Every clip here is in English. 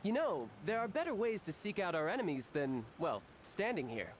You know, there are better ways to seek out our enemies than, well, standing here.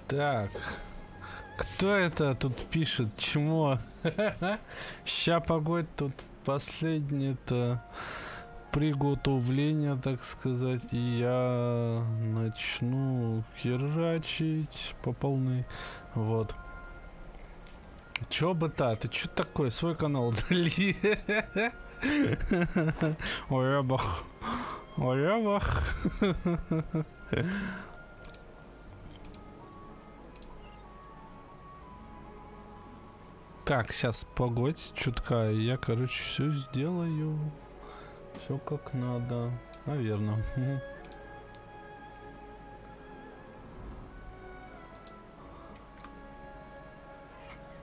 Так, кто это тут пишет? Чмо? Ща погодь, тут последнее-то приготовление, так сказать, и я начну херачить по полной. Вот. Чё бы та? Ты чё такое? Свой канал удали. Ой, бах. Ой, бах. Так, сейчас погодь чутка, я, короче, все сделаю. Все как надо. Наверное.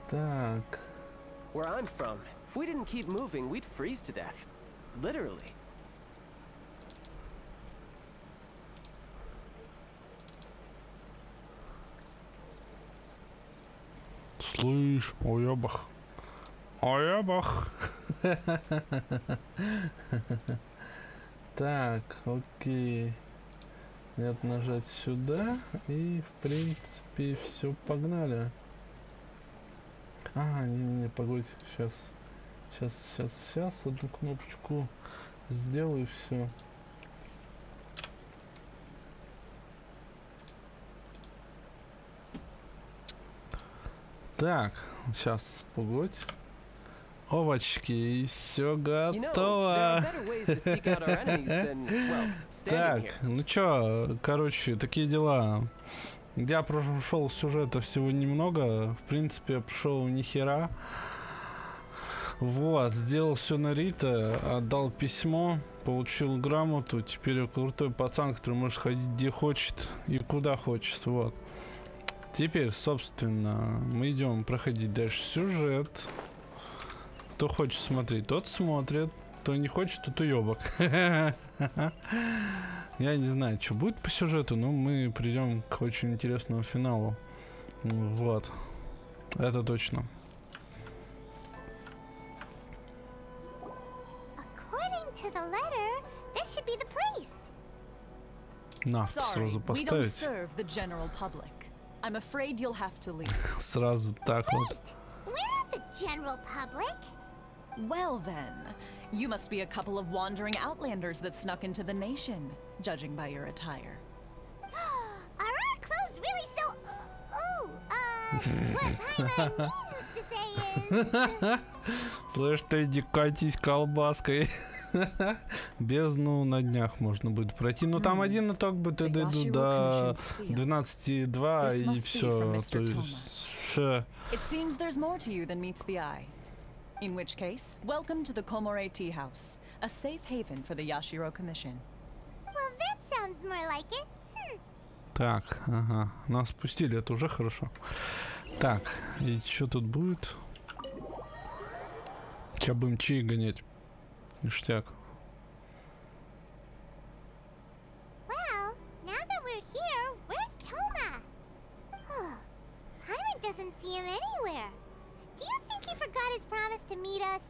Так. Where I'm from, if we didn't keep moving, we'd freeze to death. Literally. Слышь, оябах. Оябах. Так, окей. Нет, нажать сюда. И, в принципе, все, погнали. А, не, погодь. Сейчас. Одну кнопочку сделаю, все. Так, сейчас, погодь. Овочки, и все готово. Так, ну чё, короче, такие дела. Я прошел сюжета всего немного. В принципе, я прошел ни хера. Вот, сделал все на Рито, отдал письмо, получил грамоту. Теперь я крутой пацан, который может ходить где хочет и куда хочет. Вот. Теперь, собственно, мы идем проходить дальше сюжет. Кто хочет смотреть, тот смотрит. Кто не хочет, тот уебок. Я не знаю, что будет по сюжету, но мы придем к очень интересному финалу. Вот. Это точно. На, сразу поставить. I'm afraid you'll have to leave. Сразу так вот. We're not the general public. Well then, you must be a couple of wandering outlanders that snuck into the nation, judging by your attire. Are our clothes really so... what I mean to say is... Слышь, ты иди катись колбаской. Бездну на днях можно будет пройти. Но там один итог будет, я дойду до 12,2 и все. То есть... It seems there's more to you than meets the eye. In which case, welcome to the Komorэ Tea House, a safe haven for the Yashiro Commission. Well, that sounds more like it. Так, ага. Нас спустили, это уже хорошо. Так, и что тут будет? Сейчас будем чаи гонять. Ништяк. Well, now that we're here, where's Toma? Hyman doesn't see him anywhere. Do you think he forgot his promise to meet us?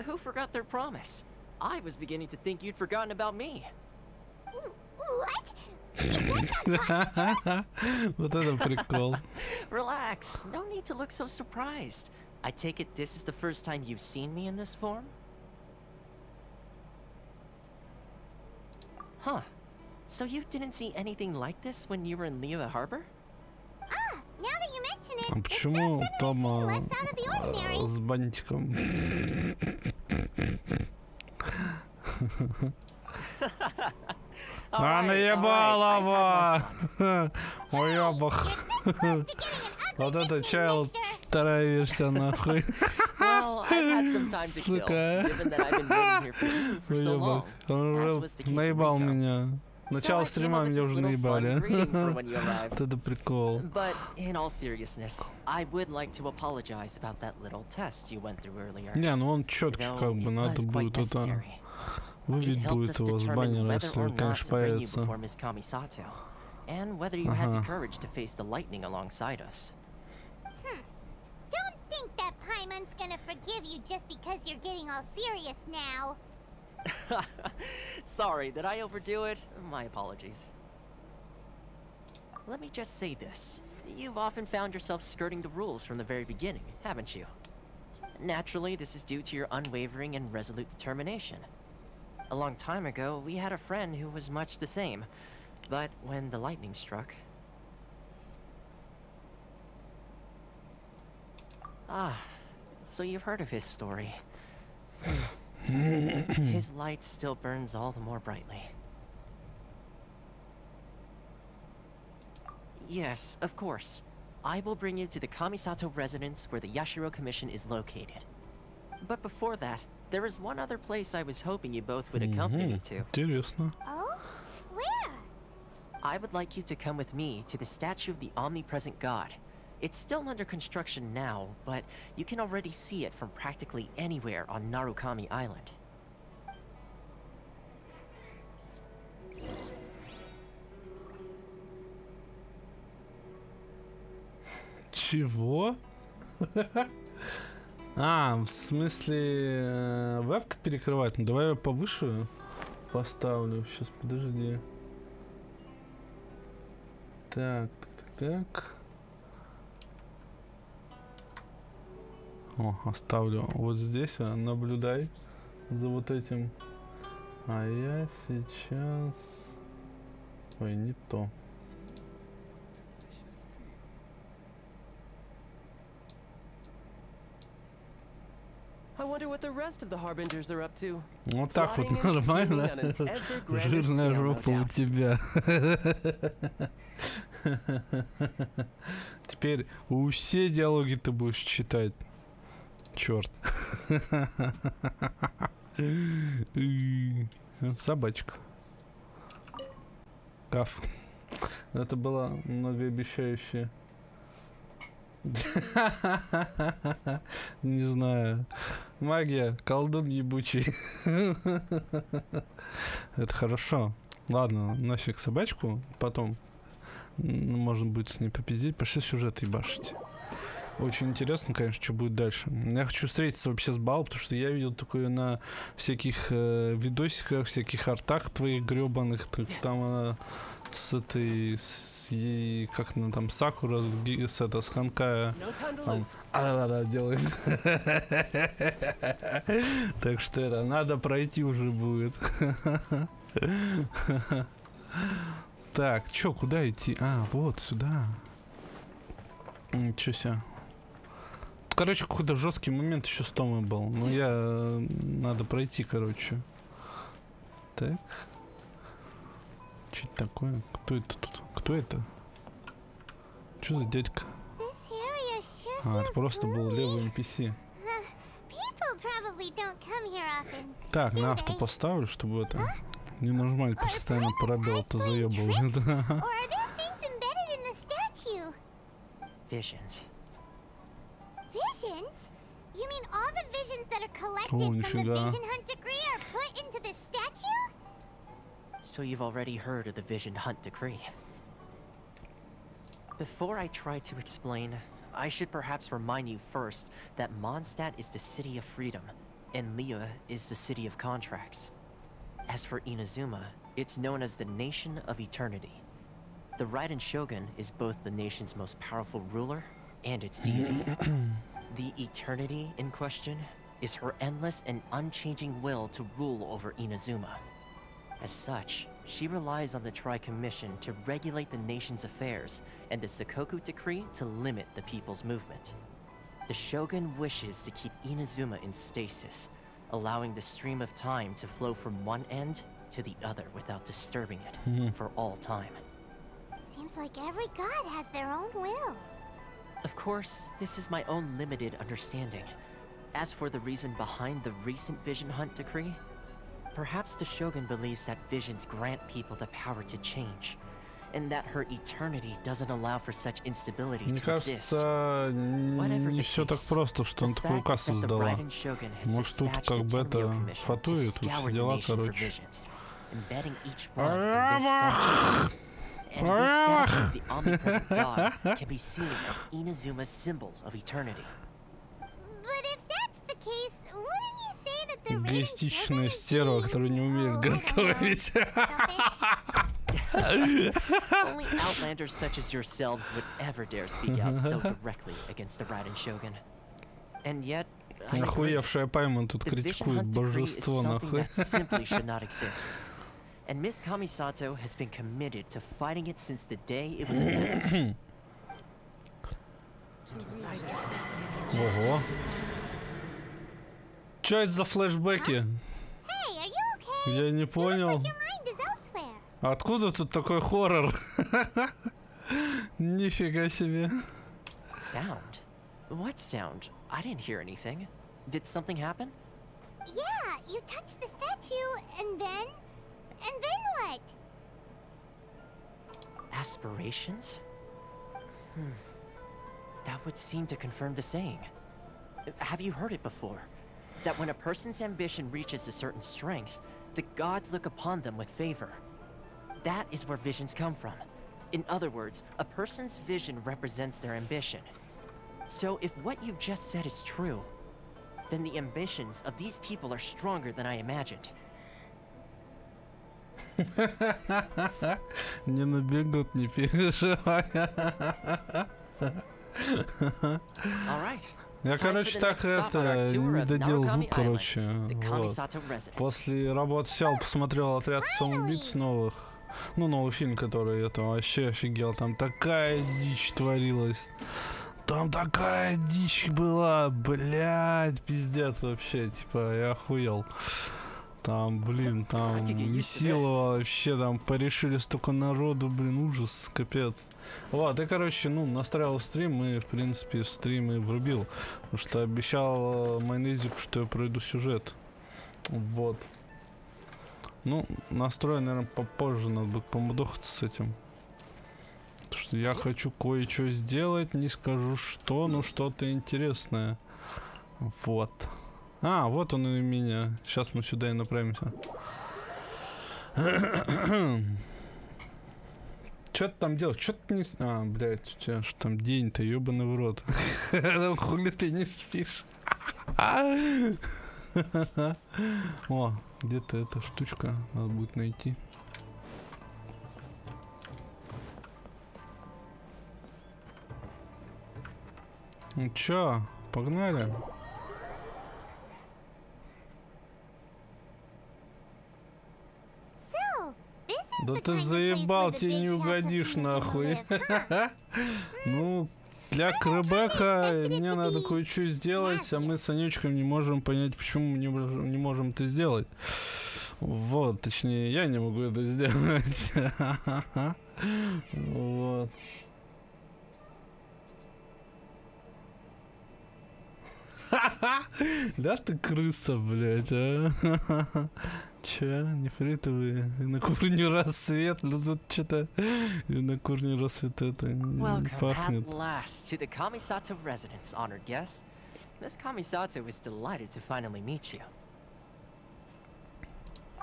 Who forgot their promise? I was beginning to think you'd forgotten about me. What? Вот это прикол. Relax. No need to look so surprised. I take it this is the first time you've seen me in this form? Huh. So you didn't see anything like this when you were in Liyue Harbor? Ah, now that you mention it, А it почему does Тома less out of the ordinary. с бантиком? А наебалова! Уёбах. Вот это чайл, вторая версия нахуй. Well, I've had some time to kill, given that I've been waiting here for you for so long. Уёбок. Он As уже was the case with наебал Rito. меня. Начало So I came стрима up with меня this уже little fun наебали. greeting for when you arrived. Вот это прикол. But in all seriousness, I would like to apologize about that little test you went through earlier. Не, ну он четкий, Though как бы it надо was quite будет это. necessary. It Выведь helped будет us его с determine баннера, whether если, or not конечно, to bring you появится. before Miss Kamisato, and whether you had the Ага. courage to face the lightning alongside us. Don't think that Paimon's gonna forgive you just because you're getting all serious now. Sorry, did I overdo it? My apologies. Let me just say this. You've often found yourself skirting the rules from the very beginning, haven't you? Naturally, this is due to your unwavering and resolute determination. A long time ago, we had a friend who was much the same. But when the lightning struck... Ah, so you've heard of his story. His light still burns all the more brightly. Yes, of course. I will bring you to the Kamisato residence where the Yashiro Commission is located. But before that, there is one other place I was hoping you both would accompany me to. Интересно. Oh? Where? I would like you to come with me to the statue of the omnipresent god. It's still under construction now, but you can already see it from practically anywhere on Narukami Island. Чего? А, в смысле вебка перекрывать? Ну давай я повыше поставлю. Сейчас, подожди. Так. О, оставлю вот здесь, наблюдай за вот этим. А я сейчас... Ой, не то. I wonder what the rest of the harbingers are up to. Вот так вот Flying and нормально. steaming on an ever grander Жирная scale, no жопа у doubt. тебя. Теперь все диалоги ты будешь читать. Черт. Собачка. Каф. Это было многообещающее. Не знаю. Магия, колдун ебучий. Это хорошо. Ладно, нафиг собачку. Потом можно будет с ней попиздеть. Пошли сюжет ебашить. Очень интересно, конечно, что будет дальше. Я хочу встретиться вообще с Бал, потому что я видел такое на всяких видосиках, всяких артах твоих гребаных. Там она с этой, как она там, Сакура с Ханкая делает. Так что это надо пройти уже будет. Так, чё, куда идти? А, вот сюда. Ничего себе. Короче, какой-то жесткий момент еще с Томой был. Ну, надо пройти, короче. Так. Что это такое? Кто это тут? Кто это? Что за дядька? This area sure А, это feels просто был gloomy. левый NPC. People probably don't come here often. Так, на авто поставлю, чтобы это... Не нажимать постоянно пробел, то заебывает. Or are there things embedded in the statue? Visions. Visions? You mean all the visions that are collected Oh, from the нифига. Vision Hunt decree are put into this statue? So you've already heard of the Vision Hunt Decree. Before I try to explain, I should perhaps remind you first that Mondstadt is the city of freedom, and Liyue is the city of contracts. As for Inazuma, it's known as the Nation of Eternity. The Raiden Shogun is both the nation's most powerful ruler and its deity. The Eternity in question is her endless and unchanging will to rule over Inazuma. As such, she relies on the Tri-Commission to regulate the nation's affairs and the Sakoku Decree to limit the people's movement. The Shogun wishes to keep Inazuma in stasis, allowing the stream of time to flow from one end to the other without disturbing it for all time. Seems like every god has their own will. Of course, this is my own limited understanding. As for the reason behind the recent Vision Hunt decree, perhaps the Shogun believes that visions grant people the power to change, and that her eternity doesn't allow for such instability Мне to exist. кажется, Whatever не the все так case, просто, что the он такой fact указ is that the создала. Raiden Shogun has Может, тут dispatched как the бы это Tenryo Commission to фатует, тут scour все the дела, nation for короче. visions, embedding each one in this statue. And this statue of the omnipresent god can be seen as Inazuma's symbol of eternity. But if that's the case, wouldn't you say that the Raiden Shogun Эгоистичная is стерва, которая не умеет готовить. Only outlanders such as yourselves would ever dare speak out so directly against the Raiden Shogun. And yet, I agree. Охуевшая Паймон тут The Vision критикует Hunt decree is божество, something нахуй. that simply should not exist. And Miss Kamisato has been committed to fighting it since the day it was announced. Ого. Чё это за флешбеки? Hey, are you okay? Я не You look понял. like your mind is elsewhere. Откуда тут такой хоррор? Нифига себе. Sound? What sound? I didn't hear anything. Did something happen? Yeah, you touched the statue, and then what? Aspirations? That would seem to confirm the saying. Have you heard it before? That when a person's ambition reaches a certain strength, the gods look upon them with favor. That is where visions come from. In other words, a person's vision represents their ambition. So if what you just said is true, then the ambitions of these people are stronger than I imagined. Не набегут, не переживай. All right. Я, короче, так это не доделал звук, короче. Вот. После работы сел, посмотрел «Отряд самоубийц» новых. Ну, новый фильм, который это вообще офигел. Там такая дичь творилась. Там такая дичь была, блядь, пиздец вообще, типа, я охуел. Там, блин, там месилово вообще, там порешили столько народу, блин, ужас, капец. Вот, и, короче, ну, настраивал стрим и, в принципе, в стрим и врубил. Потому что обещал майонезику, что я пройду сюжет. Вот. Ну, настрой, наверное, попозже, надо будет помудохаться с этим. Потому что я хочу кое-что сделать, не скажу что, но что-то интересное. Вот. А, вот он и меня. Сейчас мы сюда и направимся. Что ты там делаешь? Что ты не... А, блядь, у тебя что там день-то, ёбаный в рот. Хули ты не спишь? О, где-то эта штучка надо будет найти. Ну чё, погнали? Да ты заебал, тебе не угодишь нахуй. Ну, для Кребека мне надо кое-что сделать, а мы с Анечкой не можем понять, почему мы не можем это сделать. Вот, точнее, я не могу это сделать. Вот. Да ты крыса, блядь, а? Че, нефритовые, на курне рассвет, ну тут что-то на курне рассвет это пахнет. Welcome at last to the Kamisato residence, honored guest. Miss Kamisato is delighted to finally meet you.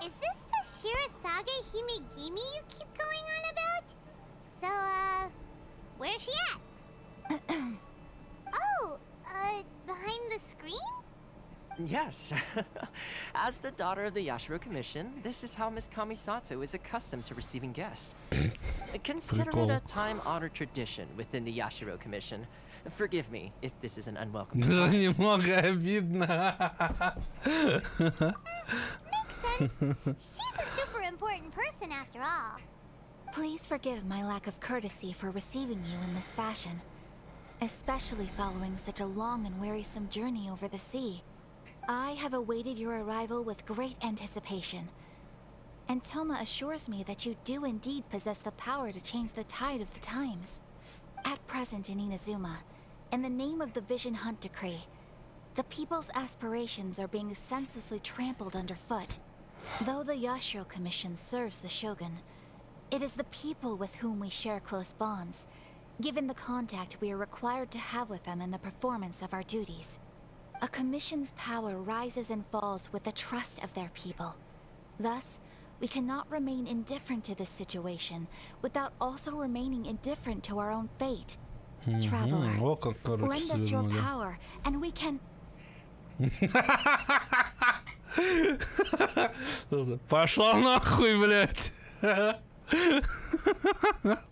Is this the Shirazage Himegimi you keep going on about? So, where's she at? Oh, behind the screen? Yes. As the daughter of the Yashiro Commission, this is how Miss Kamisato is accustomed to receiving guests. Consider it a time-honored tradition within the Yashiro Commission. Forgive me if this is an unwelcome surprise. Немного обидно. Makes sense. She's a super important person person after all. Please forgive my lack of courtesy for receiving you in this fashion, especially following such a long and wearisome journey over the sea. I have awaited your arrival with great anticipation, and Toma assures me that you do indeed possess the power to change the tide of the times. At present in Inazuma, in the name of the Vision Hunt Decree, the people's aspirations are being senselessly trampled underfoot. Though the Yashiro Commission serves the Shogun, it is the people with whom we share close bonds, given the contact we are required to have with them in the performance of our duties. A commission's power rises and falls with the trust of their people. Thus, we cannot remain indifferent to this situation without also remaining indifferent to our own fate. Traveler, О, как, короче, lend us your свернули. power, and we can... Пошла нахуй, блядь.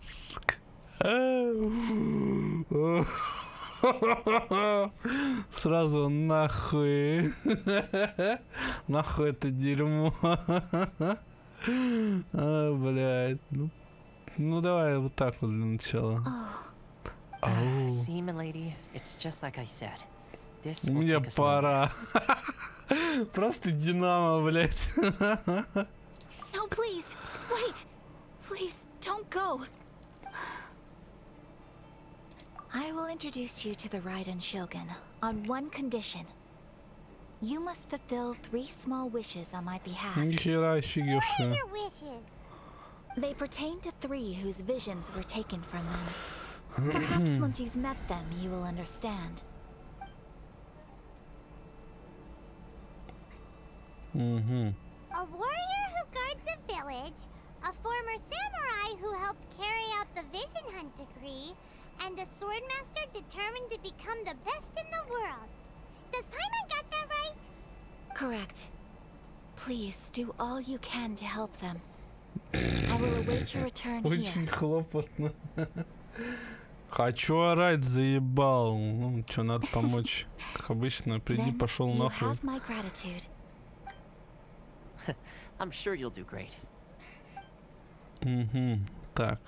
Сука. Сразу нахуй. Нахуй это дерьмо. Блядь. Ну давай вот так вот для начала. See, milady, it's just like I said. This will Мне take us a moment. пора. Просто Динамо, блядь. No, please, wait. Please, don't go. I will introduce you to the Raiden Shogun on one condition. You must fulfill 3 small wishes on my behalf. Нихера What офигевшая. are your wishes? They pertain to 3 whose visions were taken from them. Perhaps once you've met them, you will understand. A warrior who guards a village, a former samurai who helped carry out the Vision Hunt Decree, and a swordmaster determined to become the best in the world. Does Paimon got that right? Correct. Please do all you can to help them. I will await your return Очень here. хлопотно. Хочу орать, заебал. Ну, что, надо помочь. Как обычно, приди, Then пошел you нахуй. have my gratitude. I'm sure you'll do great. Так.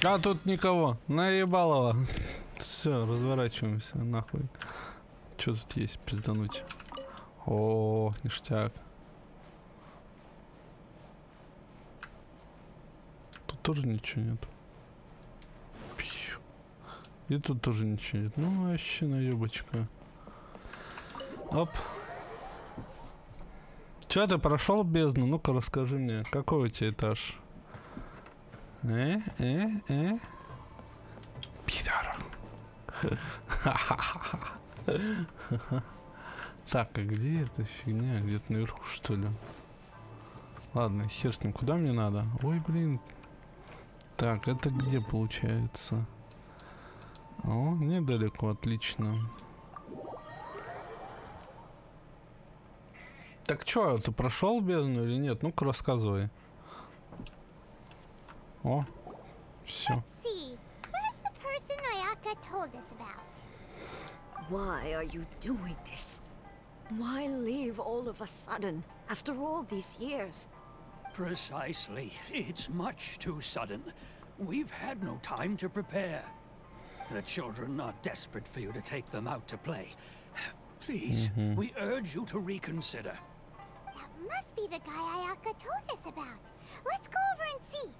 А тут никого. Наебалово. Все, разворачиваемся, нахуй. Что тут есть, пиздануть? О, ништяк. Тут тоже ничего нет. Пью. И тут тоже ничего нет. Ну, вообще наебочка. Оп. Че, ты прошел бездну? Ну-ка расскажи мне, какой у тебя этаж? Пидор. Так, а где эта фигня? Где-то наверху, что ли? Ладно, хер с ним. Куда мне надо? Ой, блин. Так, это где получается? О, недалеко, отлично. Так чё, ты прошел бездну или нет? Ну-ка рассказывай. О, все. See, where's the person Ayaka told us about? Why are you doing this? Why leave all of a sudden, after all these years? Precisely. It's much too sudden. We've had no time to prepare. The children are desperate for you to take them out to play. Please, we urge you to reconsider. That must be the guy Ayaka told us about. Let's go over and see.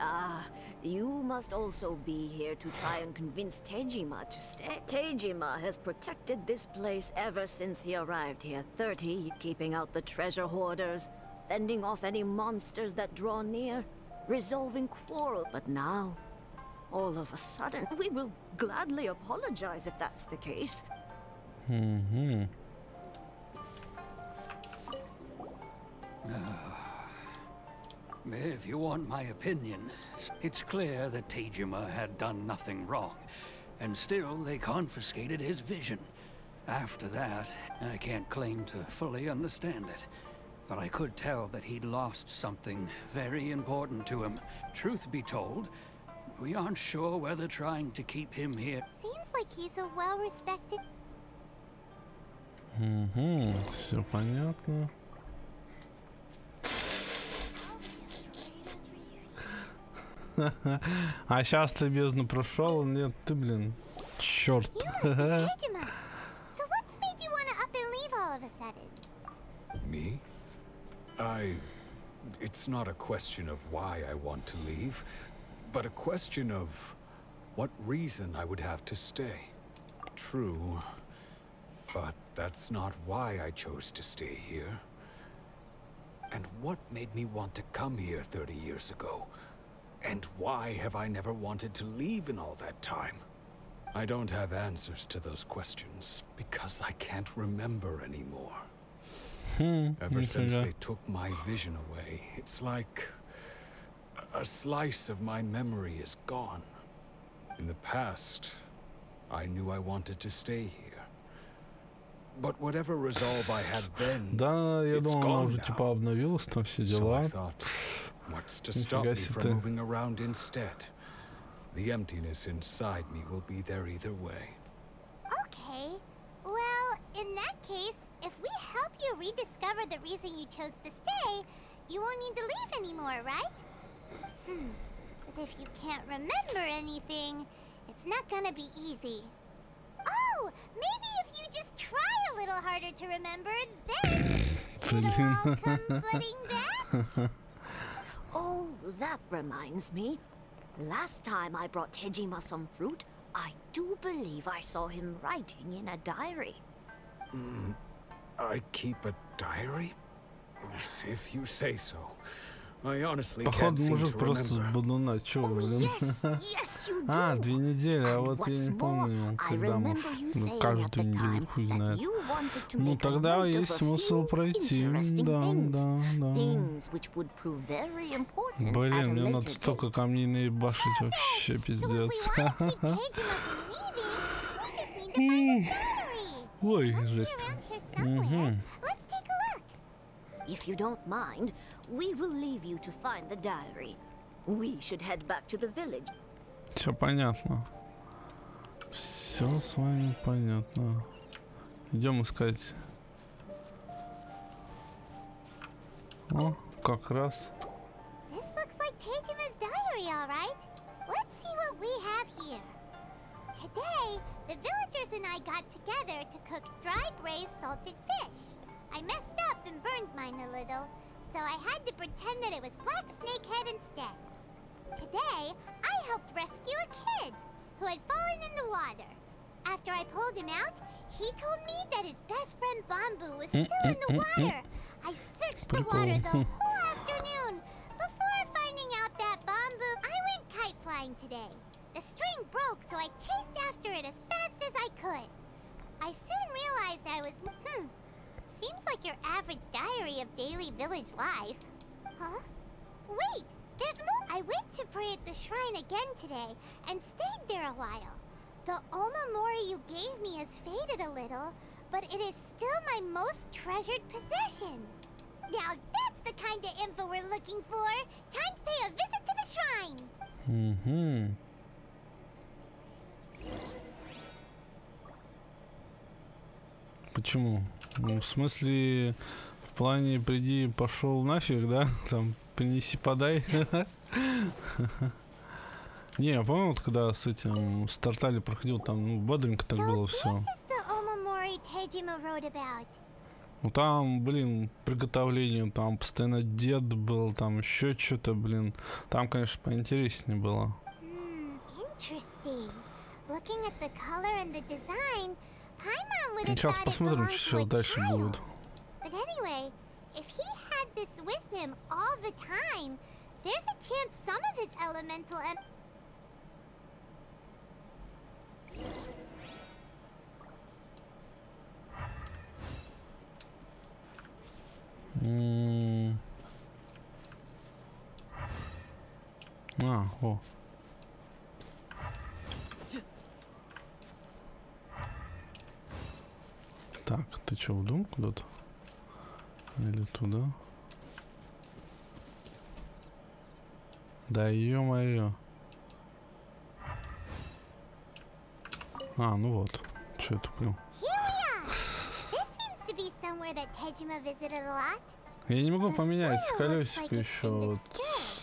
Ah, you must also be here to try and convince Tejima to stay. Tejima has protected this place ever since he arrived here. 30, keeping out the treasure hoarders, fending off any monsters that draw near, resolving quarrels. But now, all of a sudden, we will gladly apologize if that's the case. If you want my opinion, it's clear that Tejima had done nothing wrong, and still they confiscated his vision. After that, I can't claim to fully understand it, but I could tell that he'd lost something very important to him. Truth be told, We aren't sure whether trying to keep him here. Seems like he's a well-respected. Угу, все понятно. А сейчас ты бездну прошел? Нет, ты, блин, черт. Tajima. So what's made you want to up and leave all of a sudden? Me? It's not a question of why I want to leave, but a question of what reason I would have to stay. True, but that's not why I chose to stay here. And what made me want to come here 30 years ago? And why have I never wanted to leave in all that time? I don't have answers to those questions because I can't remember anymore. Ever since they took my vision away, it's like a slice of my memory is gone. In the past, I knew I wanted to stay here. But whatever resolve I had then, Да, я it's думал, она gone уже now. типа обновилась, там все So дела. I thought, what's to stop me from moving around instead? The emptiness inside me will be there either way. Okay. Well, in that case, if we help you rediscover the reason you chose to stay, you won't need to leave anymore, right? But if you can't remember anything, it's not gonna be easy. Oh, maybe if you just try a little harder to remember, then it'll all come flooding back. Oh, that reminds me. Last time I brought Tejima some fruit, I do believe I saw him writing in a diary. I keep a diary? If you say so. I honestly can't Походу, seem to мужик просто с remember. бодуна, чё, Oh, блин? yes, yes, you do. А, 2 недели, а And вот я what's не more, помню, I когда remember муж, you ну, saying at каждую the неделю time хуй that знает. you wanted to Ну, make a тогда note of есть a смысл few пройти, interesting да, things. да. Things which would prove very important at a Блин, мне надо later столько date. камней наебашить, вообще So if we пиздец. want to keep Tajima from leaving, we just need to find the diary. Ой, Must be жесть. around here somewhere. Let's take a look. If you don't mind, we will leave you to find the diary. We should head back to the village. Все понятно. Все с вами понятно. Идем искать. О, как раз. This looks like Tajima's diary, all right. Let's see what we have here. Today, the villagers and I got together to cook dry braised salted fish. I messed up and burned mine a little, so I had to pretend that it was black snakehead instead. Today, I helped rescue a kid who had fallen in the water. After I pulled him out, he told me that his best friend Bamboo was still in the water. I searched the water the whole afternoon before finding out that Bamboo... I went kite flying today. The string broke, so I chased after it as fast as I could. I soon realized I was... Seems like your average diary of daily village life. Huh? Wait! There's more! I went to pray at the shrine again today and stayed there a while. The omamori you gave me has faded a little, but it is still my most treasured possession. Now that's the kind of info we're looking for. Time to pay a visit to the shrine. Угу. Почему? Ну, в смысле, в плане приди, пошел нафиг, да? Там, принеси, подай. Не, я помню, вот когда с этим с Тартали проходил, там, ну, бодренько так было все. This is the omamori Tejima wrote about. Ну там, блин, приготовление, там постоянно дед был, там еще что-то, блин. Там, конечно, поинтереснее было. Interesting. Looking at the color and the design, Paimon would have Сейчас thought it посмотрим, belonged to что a дальше child. будет. But anyway, if he had this with him all the time, there's a chance some of his elemental and А, о. Так, ты что, в дом куда-то? Или туда? Да ё-моё. А, ну вот. Что я туплю? Я не могу поменять колесико еще.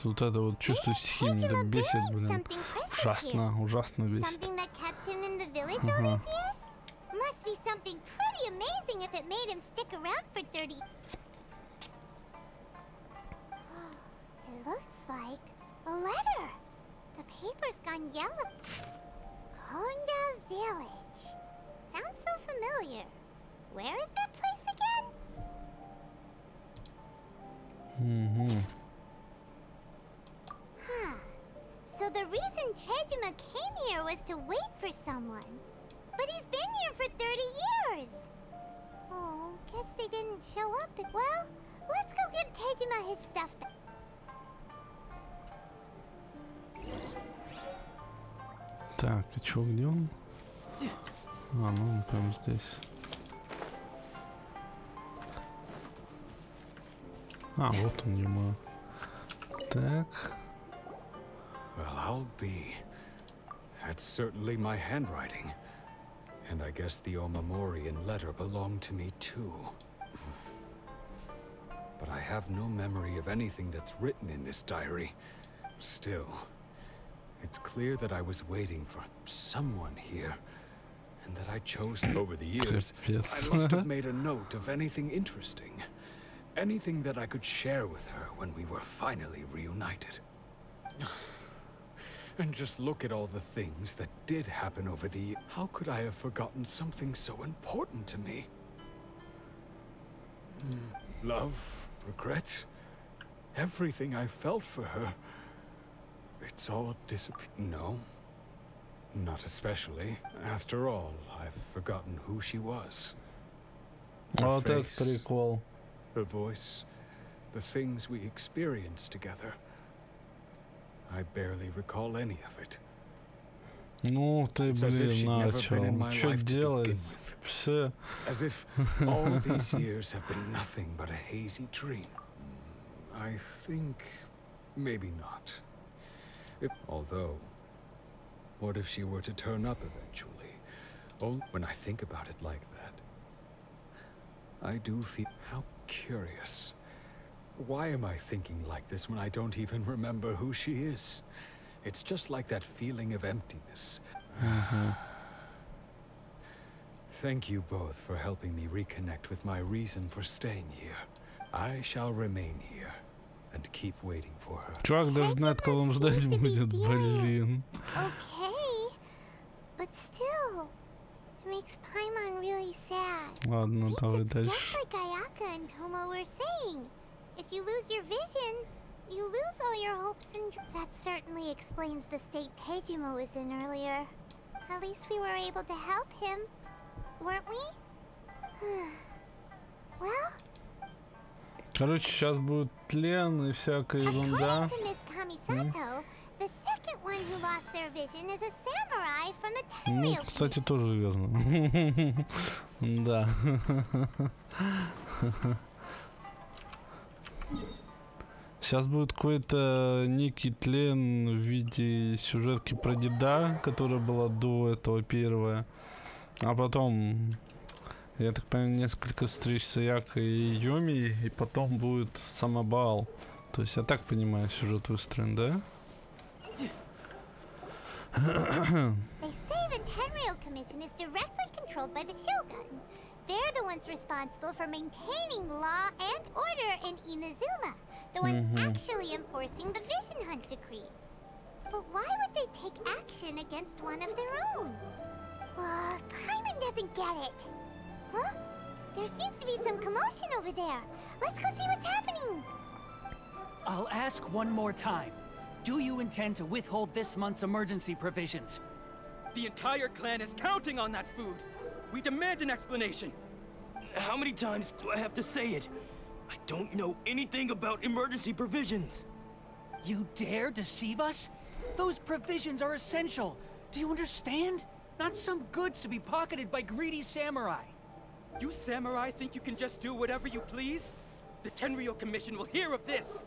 Вот это вот чувство стихии меня бесит, блин. Ужасно, ужасно бесит. Ага. Must be something pretty amazing if it made him stick around for 30. It looks like a letter. The paper's gone yellow. Konda Village. Sounds so familiar. Where is that place again? Huh. So the reason Tejima came here was to wait for someone. But he's been here for 30 years! Oh, guess they didn't show up. Well, let's go give Tejima his stuff back. Так, и чё, где он? А, ну он прям здесь. А, вот он, ё-моё. Так. Well, I'll be. That's certainly my handwriting. And I guess the Omamorian letter belonged to me too. But I have no memory of anything that's written in this diary. Still, it's clear that I was waiting for someone here. And that I chose over the years. I must have made a note of anything interesting. Anything that I could share with her when we were finally reunited. And just look at all the things that did happen over the years. How could I have forgotten something so important to me? Love, regrets, everything I felt for her. It's all disappeared. No, not especially. After all, I've forgotten who she was. Вот это прикол. Her voice, the things we experienced together. I barely recall any of it. Ну ты, блин, начал. Что делать? Все. As if all these years have been nothing but a hazy dream. I think maybe not. Although, what if she were to turn up eventually? Oh, when I think about it like that, I do feel how curious. Why am I thinking like this when I don't even remember who she is? It's just like that feeling of emptiness. Thank you both for helping me reconnect with my reason for staying here. I shall remain here and keep waiting for her. Чувак даже знает, кого он ждать будет, блин. Okay, but still, it makes Paimon really sad. Ладно, давай дальше. Just like Ayaka and Tomo were saying. If you lose your vision, you lose all your hopes and that certainly explains the state Tejima was in earlier. At least we were able to help him, weren't we? Well? Короче, сейчас будет тлен и всякая ерунда. According to Miss Kamisato, the second one who lost their vision is a samurai from the Tenryou. Ну, кстати, тоже верно. Да. Сейчас будет какой-то некий тлен в виде сюжетки про деда, которая была до этого первая. А потом, я так понимаю, несколько встреч с Аяко и Йоми, и потом будет самобал. То есть я так понимаю, сюжет выстроен, да? They say the Tenryou Commission is directly controlled by the Shogun. They're the ones responsible for maintaining law and order in Inazuma. The ones actually enforcing the Vision Hunt decree. But why would they take action against one of their own? Paimon doesn't get it. Huh? There seems to be some commotion over there. Let's go see what's happening. I'll ask one more time. Do you intend to withhold this month's emergency provisions? The entire clan is counting on that food. We demand an explanation. How many times do I have to say it? I don't know anything about emergency provisions. You dare deceive us? Those provisions are essential. Do you understand? Not some goods to be pocketed by greedy samurai. You samurai think you can just do whatever you please? The Tenryou Commission will hear of this.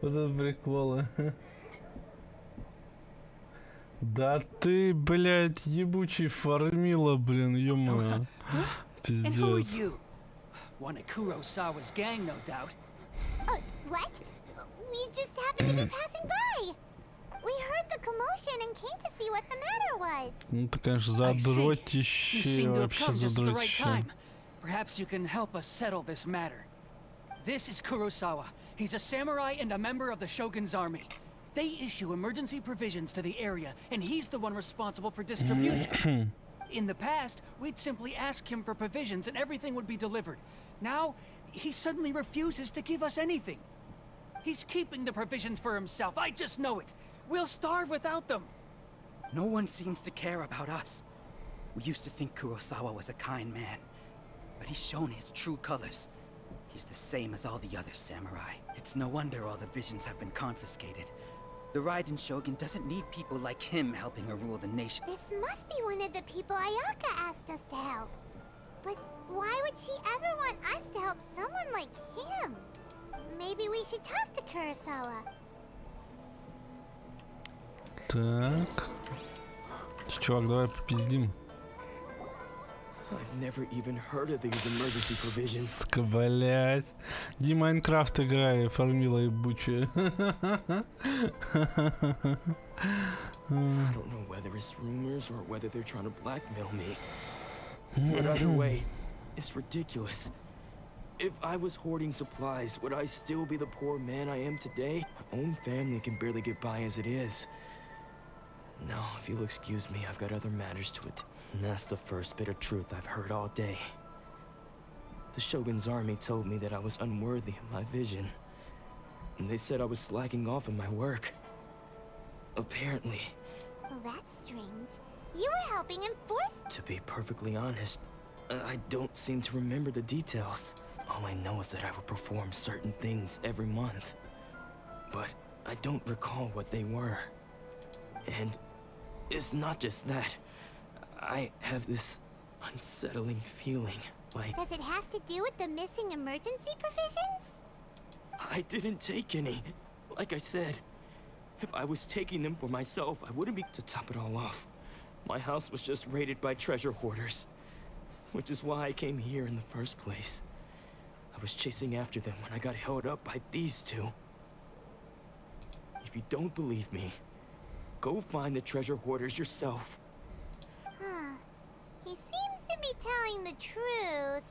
Вот это приколы. Да ты, блядь, ебучий фармила, блин, ё-моё. And who are Пиздец. you? One of Kurosawa's gang, no doubt. What? We just happened to be passing by. We heard the commotion and came to see what the matter was. Ну ты, конечно, I see. You задротище, seem to have вообще come just at the right задротище. time. Perhaps you can help us settle this matter. This is Kurosawa. He's a samurai and a member of the Shogun's army. They issue emergency provisions to the area, and he's the one responsible for distribution. In the past, we'd simply ask him for provisions and everything would be delivered. Now, he suddenly refuses to give us anything. He's keeping the provisions for himself, I just know it. We'll starve without them. No one seems to care about us. We used to think Kurosawa was a kind man, but he's shown his true colors. He's the same as all the other samurai. It's no wonder all the visions have been confiscated. The Raiden Shogun doesn't need people like him helping her rule the nation. This must be one of the people Ayaka asked us to help. But why would she ever want us to help someone like him? Maybe we should talk to Kurosawa. Так. Чувак, давай попиздим. I've never even heard of these emergency provisions. Сука, блядь. Ди Майнкрафт играй, фармила ебучая. I don't know whether it's rumors or whether they're trying to blackmail me. But either way, it's ridiculous. If I was hoarding supplies, would I still be the poor man I am today? My own family can barely get by as it is. No, if you'll excuse me, I've got other matters to attend. And that's the first bit of truth I've heard all day. The Shogun's army told me that I was unworthy of my vision. And they said I was slacking off in my work. Apparently. Well, that's strange. You were helping enforce. To be perfectly honest, I don't seem to remember the details. All I know is that I would perform certain things every month. But I don't recall what they were. And it's not just that. I have this unsettling feeling, like... Does it have to do with the missing emergency provisions? I didn't take any. Like I said, if I was taking them for myself, I wouldn't be... To top it all off, my house was just raided by treasure hoarders. Which is why I came here in the first place. I was chasing after them when I got held up by these two. If you don't believe me, go find the treasure hoarders yourself. Huh. He seems to be telling the truth.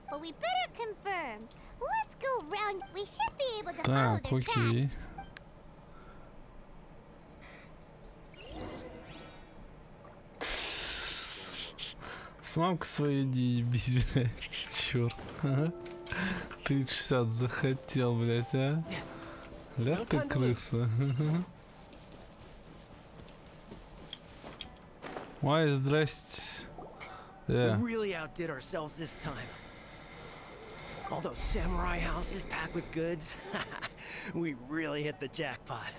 But we better confirm. Let's go round. We should be able to follow Так, their окей. tracks. Мамка своей иди ебись, блядь. Черт. 360 захотел, блядь, а? Ля ты крыса. Ой, здрасте. We really outdid ourselves this time. All those samurai houses packed with goods. We really hit the jackpot.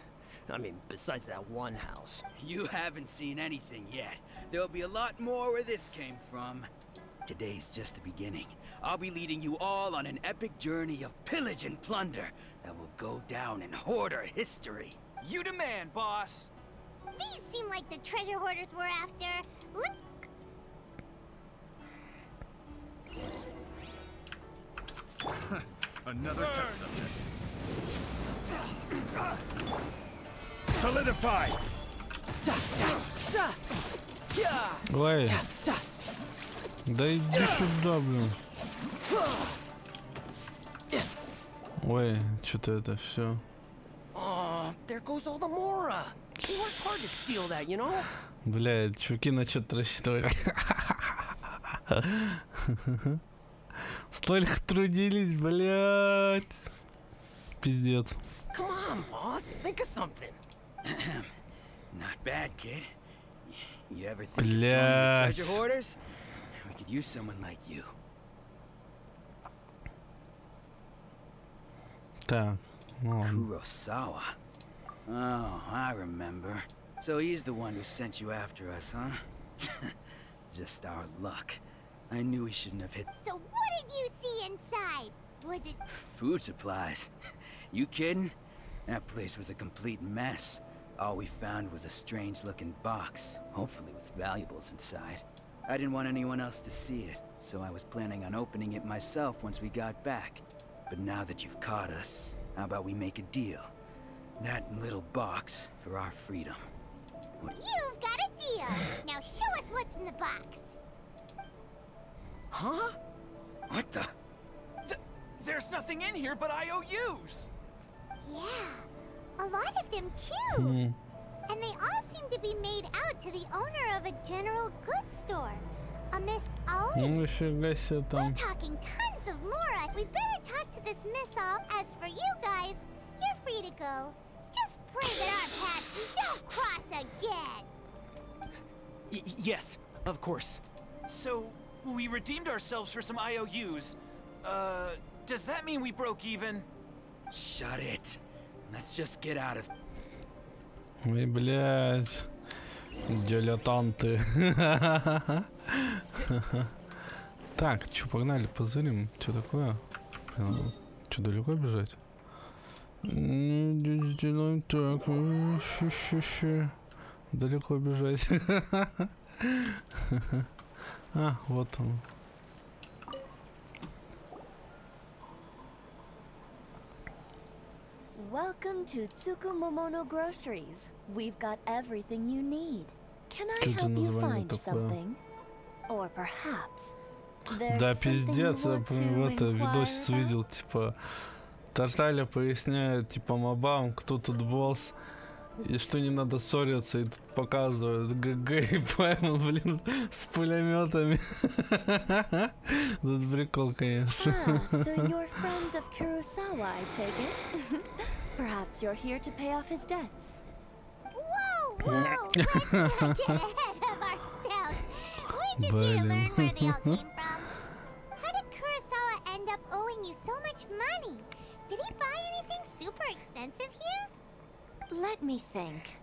I mean, besides that one house. You haven't seen anything yet. There'll be a lot more where this came from. Today's just the beginning. I'll be leading you all on an epic journey of pillage and plunder that will go down in hoarder history. You demand, boss! These seem like the treasure hoarders we're after. Look. Another test subject. Solidify! Ой. Да иди сюда, блин. Ой, что-то это все. There goes all the Mora. He worked hard to steal that, you know? Блядь, чуваки на что-то рассчитывали. Столько трудились, блядь. Пиздец. Come on, boss. Think of something. Not bad, kid. You ever think of joining the Блядь. treasure hoarders? We could use someone like you. Так, ну ладно. Kurosawa. Oh, I remember. So he's the one who sent you after us, huh? Just our luck. I knew he shouldn't have hit. So what did you see inside? Was it? Food supplies? You kidding? That place was a complete mess. All we found was a strange-looking box, hopefully with valuables inside. I didn't want anyone else to see it, so I was planning on opening it myself once we got back. But now that you've caught us, how about we make a deal? That little box for our freedom. You've got a deal. Now show us what's in the box. Huh? What the? There's nothing in here but IOUs! Yeah, a lot of them too. And they all seem to be made out to the owner of a general goods store, a Miss Aoi. We're talking tons of Laura. We better talk to this Miss Aoi. As for you guys, you're free to go. Just pray that our paths don't cross again. Yes, of course. So, we redeemed ourselves for some IOUs. Does that mean we broke even? Shut it. Let's just get out of... Ой, блядь. Дилетанты. Так, чё, погнали, позырим. Чё такое? Чё, далеко бежать? Делаем так. Далеко бежать. А, вот он. Welcome to Tsukumomono Groceries. We've got everything you need. Can I Что-то help you название find такое. something? Or perhaps there's Да, something пиздец, you я want в to это видос inquire видел, типа Тарталя поясняет, типа мобам, кто тут босс и что не надо ссориться, и тут показывают ГГ и Павел, блин, с пулеметами. Тут прикол, конечно. So you're friends of Kurosawa, I take it? Perhaps you're here to pay off his debts. Whoa, let's not get ahead of ourselves. We're just here to learn where they all came from. How did Kurosawa end up owing you so much money? Did he buy anything super expensive here? Let me think.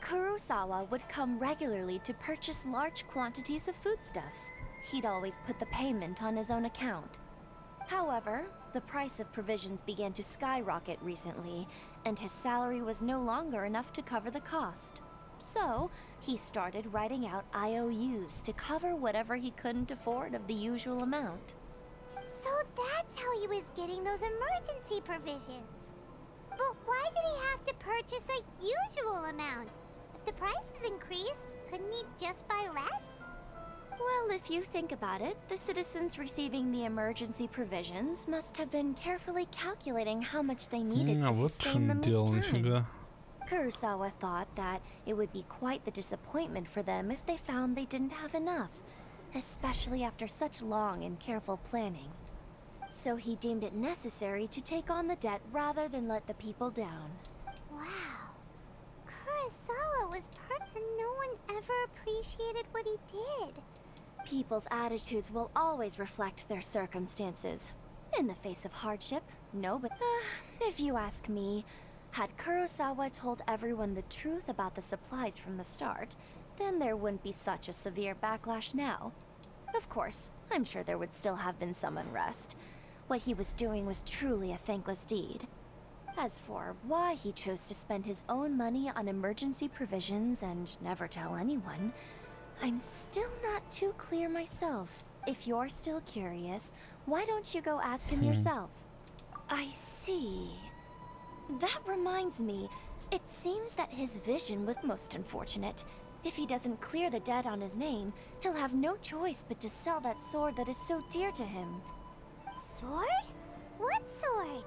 Kurosawa would come regularly to purchase large quantities of foodstuffs. He'd always put the payment on his own account. However, the price of provisions began to skyrocket recently, and his salary was no longer enough to cover the cost. So, he started writing out IOUs to cover whatever he couldn't afford of the usual amount. So that's how he was getting those emergency provisions. But why did he have to purchase a usual amount? If the prices increased, couldn't he just buy less? Well, if you think about it, the citizens receiving the emergency provisions must have been carefully calculating how much they needed А to вот в sustain чем them дело, each time. нифига. Kurosawa thought that it would be quite the disappointment for them if they found they didn't have enough, especially after such long and careful planning. So he deemed it necessary to take on the debt rather than let the people down. Wow. Kurosawa was and no one ever appreciated what he did. People's attitudes will always reflect their circumstances. In the face of hardship, no, but if you ask me, had Kurosawa told everyone the truth about the supplies from the start, then there wouldn't be such a severe backlash now. Of course, I'm sure there would still have been some unrest. What he was doing was truly a thankless deed. As for why he chose to spend his own money on emergency provisions and never tell anyone, I'm still not too clear myself. If you're still curious, why don't you go ask him yourself? I see. That reminds me, it seems that his vision was most unfortunate. If he doesn't clear the debt on his name, he'll have no choice but to sell that sword that is so dear to him. Sword? What sword?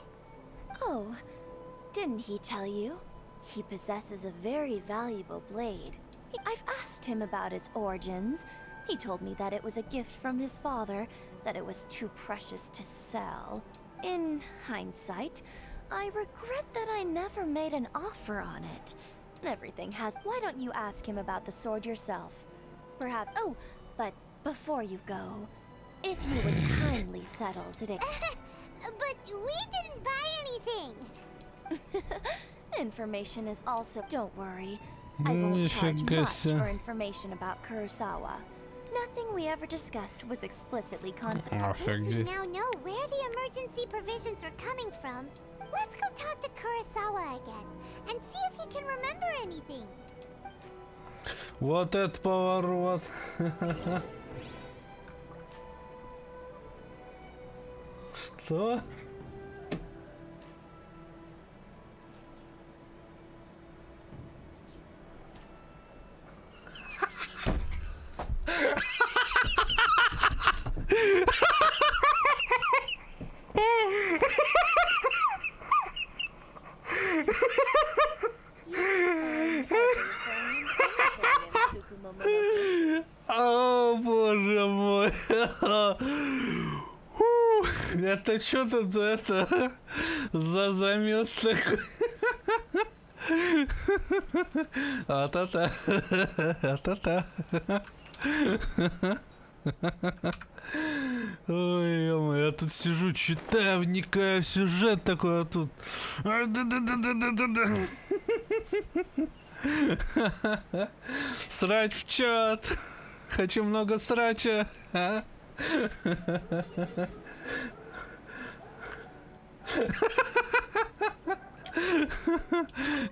Oh, didn't he tell you? He possesses a very valuable blade. I've asked him about its origins. He told me that it was a gift from his father, that it was too precious to sell. In hindsight, I regret that I never made an offer on it. Everything has... Why don't you ask him about the sword yourself? Perhaps... Oh, but before you go, if you would kindly settle today... But we didn't buy anything! Information is also... Don't worry. I won't charge much for information about Kurosawa. Nothing we ever discussed was explicitly confidential. At least we Офигеть. now know where the emergency provisions were coming from. Let's go talk to Kurosawa again and see if he can remember anything. Вот это поворот. Что? О, боже мой. Это что тут за это? За замес такой? А-та-та. А-та-та. Ой, ё-моё, я тут сижу, читаю, вникаю в сюжет такой, а тут... Срач в чат. Хочу много срача.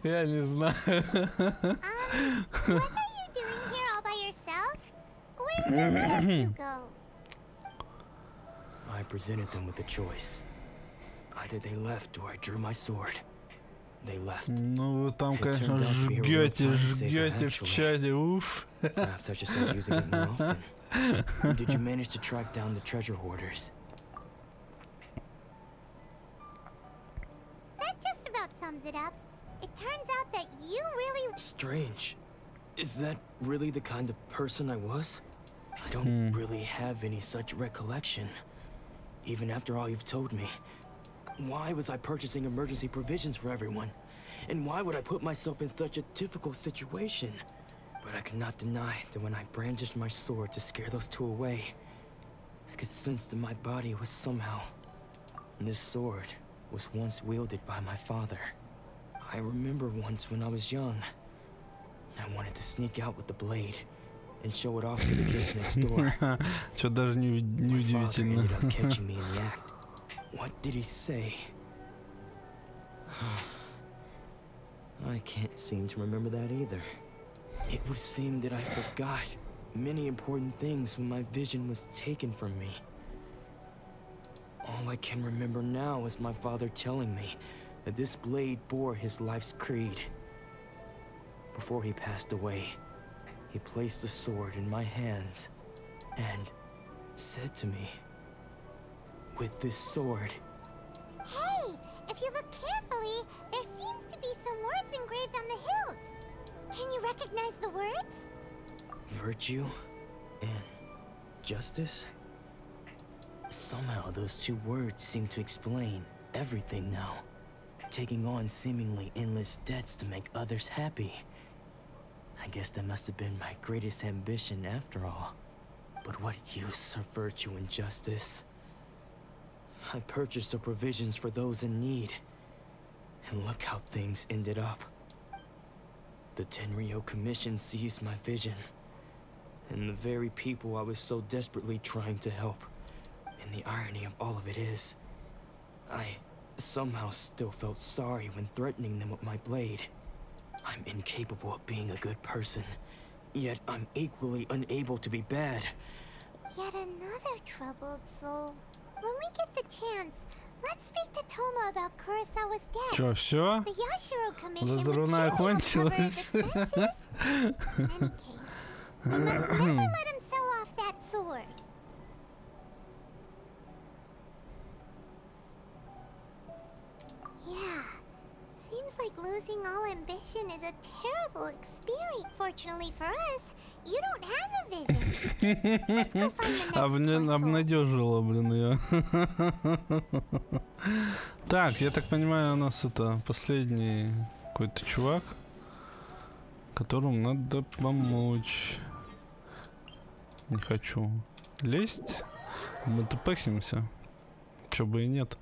Я не знаю. What are you doing here all by yourself? Where did you go? I presented them with a choice. Either they left or I drew my sword. They left. Ну вы там, конечно, жгете в чате, уф. Perhaps I should start using it more often. Did you manage to track down the treasure hoarders? That just about sums it up. It turns out that you really... Strange. Is that really the kind of person I was? I don't really have any such recollection. Even after all you've told me. Why was I purchasing emergency provisions for everyone? And why would I put myself in such a difficult situation? But I could not deny that when I brandished my sword to scare those two away, I could sense that my body was somehow... This sword was once wielded by my father. I remember once when I was young, I wanted to sneak out with the blade and show it off to the kids next door. Чё даже не My father удивительно. ended up catching me in the act. What did he say? I can't seem to remember that either. It would seem that I forgot many important things when my vision was taken from me. All I can remember now is my father telling me that this blade bore his life's creed. Before he passed away, he placed the sword in my hands and said to me, "With this sword..." Hey, if you look carefully, there seems to be some words engraved on the hilt. Can you recognize the words? Virtue and justice? Somehow those two words seem to explain everything now. Taking on seemingly endless debts to make others happy. I guess that must have been my greatest ambition after all. But what use are virtue and justice? I purchased the provisions for those in need. And look how things ended up. The Tenryo Commission seized my vision. And the very people I was so desperately trying to help. And the irony of all of it is, I somehow still felt sorry when threatening them with my blade. I'm incapable of being a good person, yet I'm equally unable to be bad. Yet another troubled soul. When we get the chance, let's speak to Toma about Kurosawa's death. Чё, всё? The Yashiro Commission would Разрывная surely help cover his кончилась. expenses. In any case, we must never let him sell off that sword. Yeah, seems like losing all ambition is a terrible experience. Fortunately for us, you don't have a vision. Let's go find the next morsel. Обнадежила, блин, ее. Так, я так понимаю, у нас это последний какой-то чувак, которому надо помочь. Не хочу лезть. Мы тупэксимся. Чё бы и нет.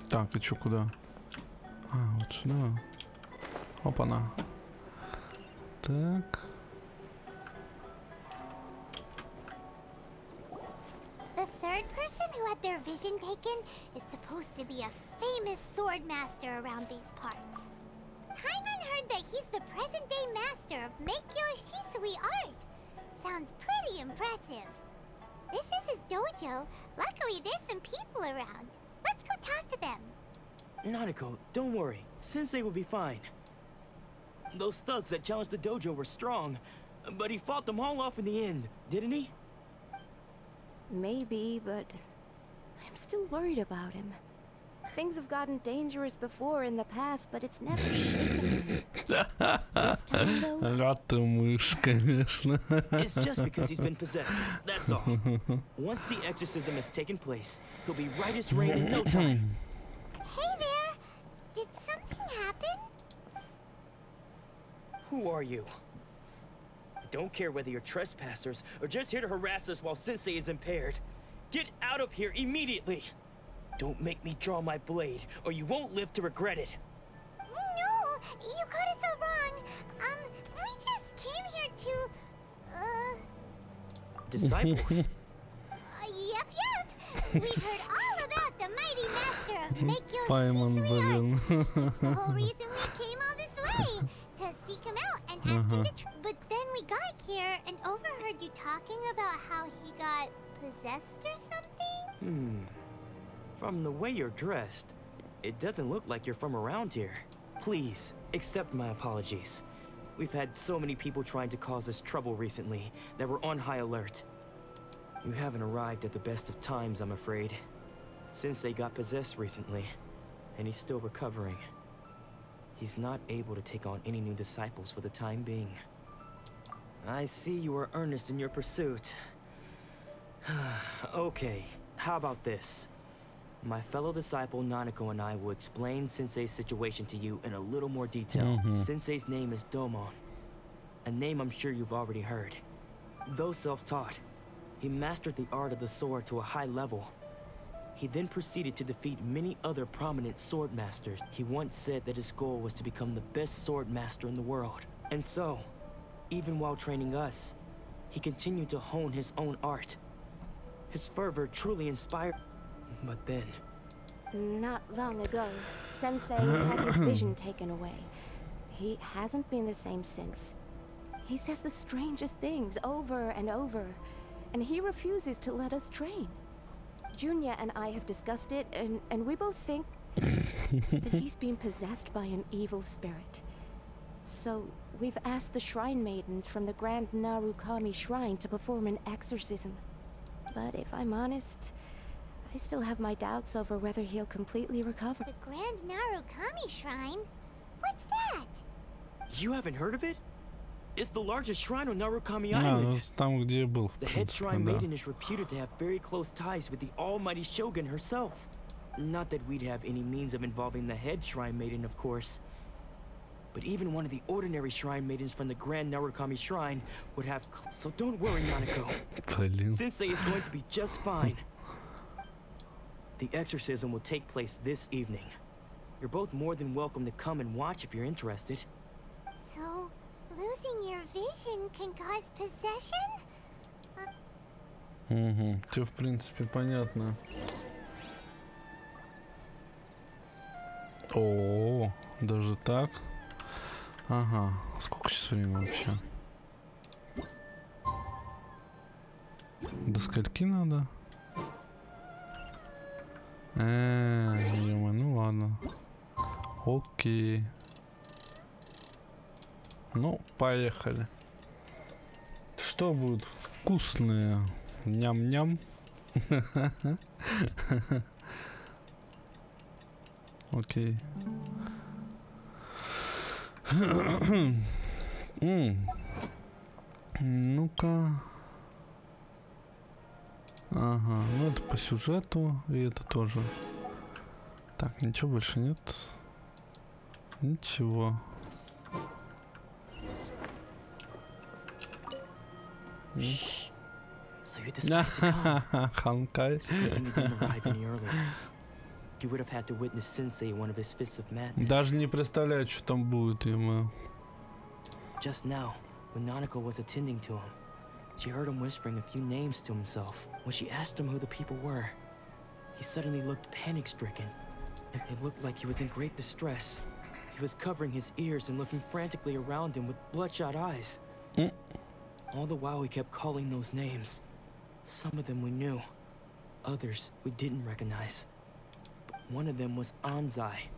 Так, и чё, куда? А, вот сюда. Опа-на. Так. The third person who had their vision taken is supposed to be a famous sword master around these parts. Paimon heard that he's the present-day master of Meikyo Shisui art. Sounds pretty impressive. This is his dojo. Luckily, there's some people around. Let's go talk to them. Nanako, don't worry. Sensei will be fine. Those thugs that challenged the dojo were strong, but he fought them all off in the end, didn't he? Maybe, but I'm still worried about him. Things have gotten dangerous before in the past, but it's never shaken me. This time, though, Ратумыш, конечно. It's just because he's been possessed, that's all. Once the exorcism has taken place, he'll be right as rain in no time. Hey there! Did something happen? Who are you? I don't care whether you're trespassers or just here to harass us while Sensei is impaired. Get out of here immediately! Don't make me draw my blade, or you won't live to regret it. No! You got it so wrong. We just came here to... Disciples? Yep. We've heard all about the mighty master of Meikyo Paimon, Shisui блин. art. That's the whole reason we came all this way. To seek him out and ask him to... But then we got here and overheard you talking about how he got possessed or something? From the way you're dressed, it doesn't look like you're from around here. Please, accept my apologies. We've had so many people trying to cause us trouble recently that we're on high alert. You haven't arrived at the best of times, I'm afraid. Sensei got possessed recently, and he's still recovering. He's not able to take on any new disciples for the time being. I see you are earnest in your pursuit. Okay, how about this? My fellow disciple Nanako and I will explain Sensei's situation to you in a little more detail. Sensei's name is Domon, a name I'm sure you've already heard. Though self-taught, he mastered the art of the sword to a high level. He then proceeded to defeat many other prominent sword masters. He once said that his goal was to become the best sword master in the world. And so, even while training us, he continued to hone his own art. His fervor truly inspired... But then... not long ago, Sensei had his vision taken away. He hasn't been the same since. He says the strangest things over and over, and he refuses to let us train. Junya and I have discussed it, and we both think that he's been possessed by an evil spirit. So, we've asked the shrine maidens from the Grand Narukami Shrine to perform an exorcism. But if I'm honest, I still have my doubts over whether he'll completely recover. The Grand Narukami Shrine? What's that? You haven't heard of it? It's the largest shrine on Narukami А, Island. ну там, где я был, в The head принципе, shrine да. maiden is reputed to have very close ties with the almighty shogun herself. Not that we'd have any means of involving the head shrine maiden, of course. But even one of the ordinary shrine maidens from the Grand Narukami Shrine would have... So don't worry, Nanako. Блин. Sensei is going to be just fine. The exorcism will take place this evening. You're both more than welcome to come and watch if you're interested. So, losing your vision can cause possession? Угу, все в принципе понятно. О, даже так. Ага, сколько сейчас времени вообще? До скольки надо? Ну ладно. Окей. Ну, поехали. Что будет вкусное? Ням-ням. Окей. Ну-ка. Ага, ну это по сюжету, и это тоже. Так, ничего больше нет. Ничего. So you decided to come. Ханкай. It's a good thing you didn't arrive any earlier. you would have had to witness Sensei in one of his fits of madness. Даже не представляю, что там будет ему. Just now, when Nanako was attending to him, she heard him whispering a few names to himself. When she asked him who the people were, he suddenly looked panic-stricken, and it looked like he was in great distress. He was covering his ears and looking frantically around him with bloodshot eyes. All the while he kept calling those names. Some of them we knew, others we didn't recognize. But one of them was Anzai.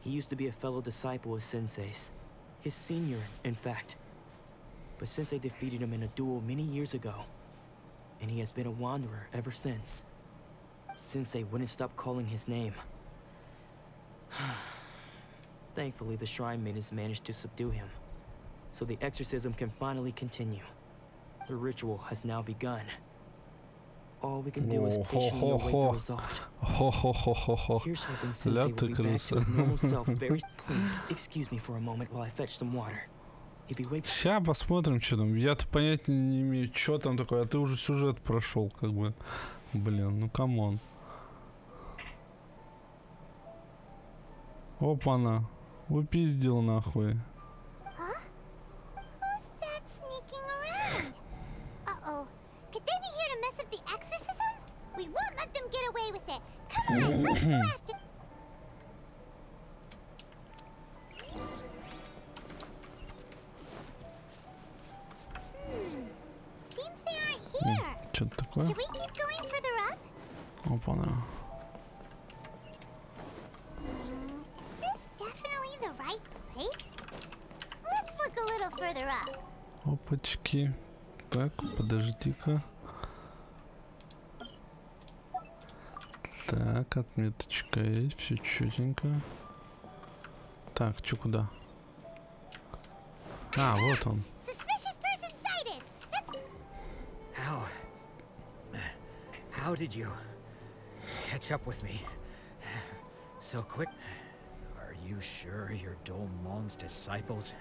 He used to be a fellow disciple of Sensei's. His senior, in fact. But Sensei defeated him in a duel many years ago, and he has been a wanderer ever since. Sensei wouldn't stop calling his name. Thankfully, the shrine maidens managed to subdue him, so the exorcism can finally continue. The ritual has now begun. All we can do is patiently await the result. Here's hoping Sensei will be back to his normal self very... Please, excuse me for a moment while I fetch some water. If he wakes... Сейчас посмотрим, что там. Я-то понятия не имею, что там такое. А ты уже сюжет прошел, как бы. Блин, ну камон. Опа-на. Упиздил нахуй. Huh? Who's that sneaking around? Uh-oh. Could they be here to mess up the exorcism? We won't let them get away with it. Come on, let's go after... Seems they aren't here. Что-то такое? Should we keep going further up? Опа-на. Is this definitely the right place? Let's look a little further up. Опачки. Так, подожди-ка. Так, отметочка есть, все четенько. Так, чё куда? А, вот он. Suspicious person sighted. How did you catch up with me so quick? Are you sure you're Domon's disciples?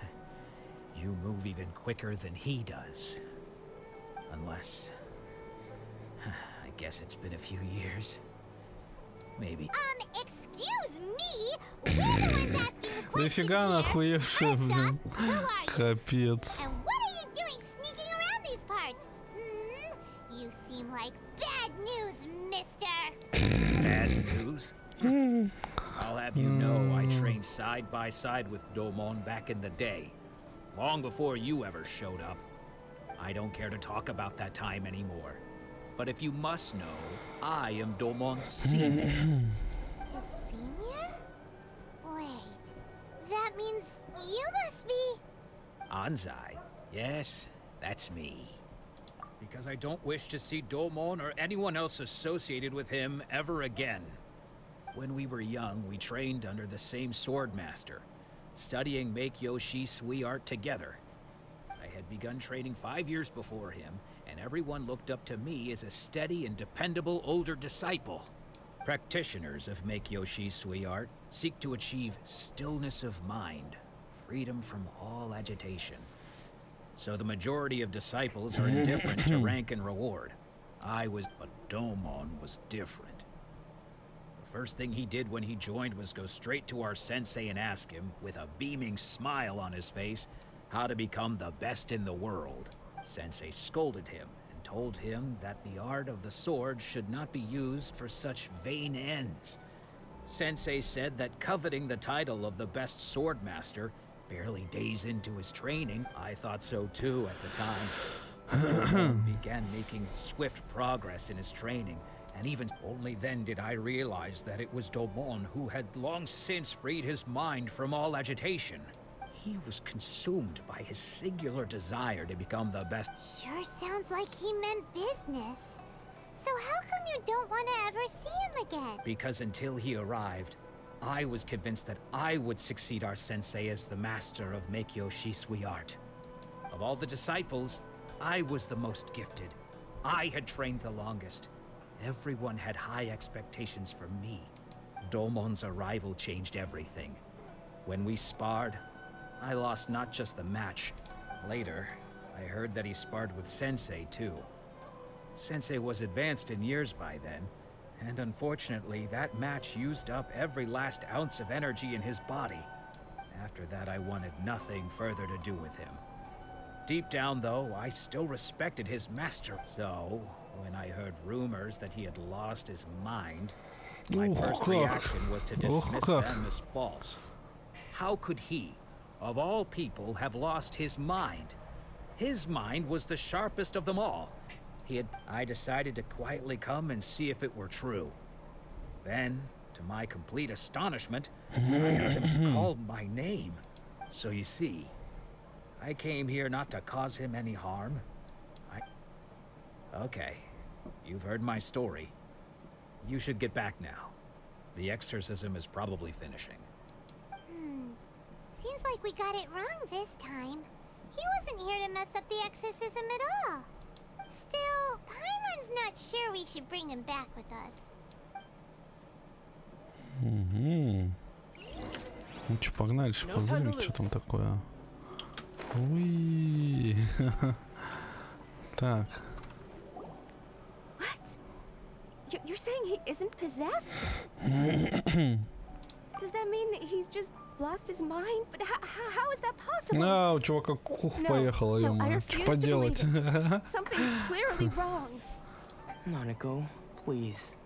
You move even quicker than he does. Unless... I guess it's been a few years. Maybe. Excuse me? We're the ones asking the questions Нифига here. нахуевший, блин. Who are you? Капец. And what are you doing sneaking around these parts? You seem like bad news, mister. Bad news? I'll have you know I trained side by side with Domon back in the day. Long before you ever showed up. I don't care to talk about that time anymore. But if you must know, I am Domon's senior. His senior? Wait, that means you must be... Anzai? Yes, that's me. Because I don't wish to see Domon or anyone else associated with him ever again. When we were young, we trained under the same swordmaster, studying Make-Yoshi Sui art together. I had begun training 5 years before him, and everyone looked up to me as a steady and dependable older disciple. Practitioners of Make-Yoshi Sui art seek to achieve stillness of mind, freedom from all agitation. So the majority of disciples are indifferent to rank and reward. But Domon was different. The first thing he did when he joined was go straight to our sensei and ask him, with a beaming smile on his face, how to become the best in the world. Sensei scolded him and told him that the art of the sword should not be used for such vain ends. Sensei said that coveting the title of the best swordmaster, barely days into his training, I thought so too at the time. Domon began making swift progress in his training, and even only then did I realize that it was Domon who had long since freed his mind from all agitation. He was consumed by his singular desire to become the best. Sure sounds like he meant business. So how come you don't want to ever see him again? Because until he arrived, I was convinced that I would succeed our sensei as the master of Make-Yoshi Sui art. Of all the disciples, I was the most gifted. I had trained the longest. Everyone had high expectations for me. Domon's arrival changed everything. When we sparred, I lost not just the match. Later, I heard that he sparred with Sensei too. Sensei was advanced in years by then, And unfortunately, that match used up every last ounce of energy in his body. After that, I wanted nothing further to do with him. Deep down, though, I still respected his master. So, when I heard rumors that he had lost his mind, my first reaction was to dismiss them as false. How could he, of all people, have lost his mind? His mind was the sharpest of them all. I decided to quietly come and see if it were true. Then, to my complete astonishment, I heard him call my name. So you see, I came here not to cause him any harm. Okay, you've heard my story. You should get back now. The exorcism is probably finishing. Seems like we got it wrong this time. He wasn't here to mess up the exorcism at all. Still, Paimon's not sure we should bring him back with us. Ну что, погнали, позырим, что там такое. Уи. Так. What? You're saying he isn't possessed? Does that mean he's just lost his mind? But how is that possible? А, у чувака кух поехала, ё-моё. Что поделать? Something's clearly wrong. Nanako, please,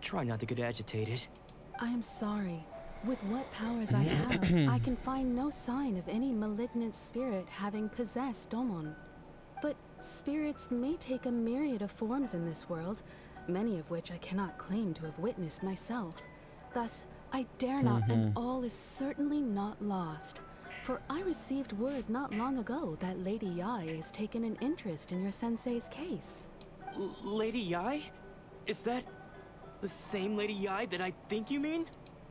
try not to get agitated. I am sorry. With what powers I have, I can find no sign of any malignant spirit having possessed Domon. But spirits may take a myriad of forms in this world, many of which I cannot claim to have witnessed myself. Thus, I dare not, and all is certainly not lost. For I received word not long ago that Lady Yae has taken an interest in your sensei's case. Lady Yae? Is that the same Lady Yae that I think you mean?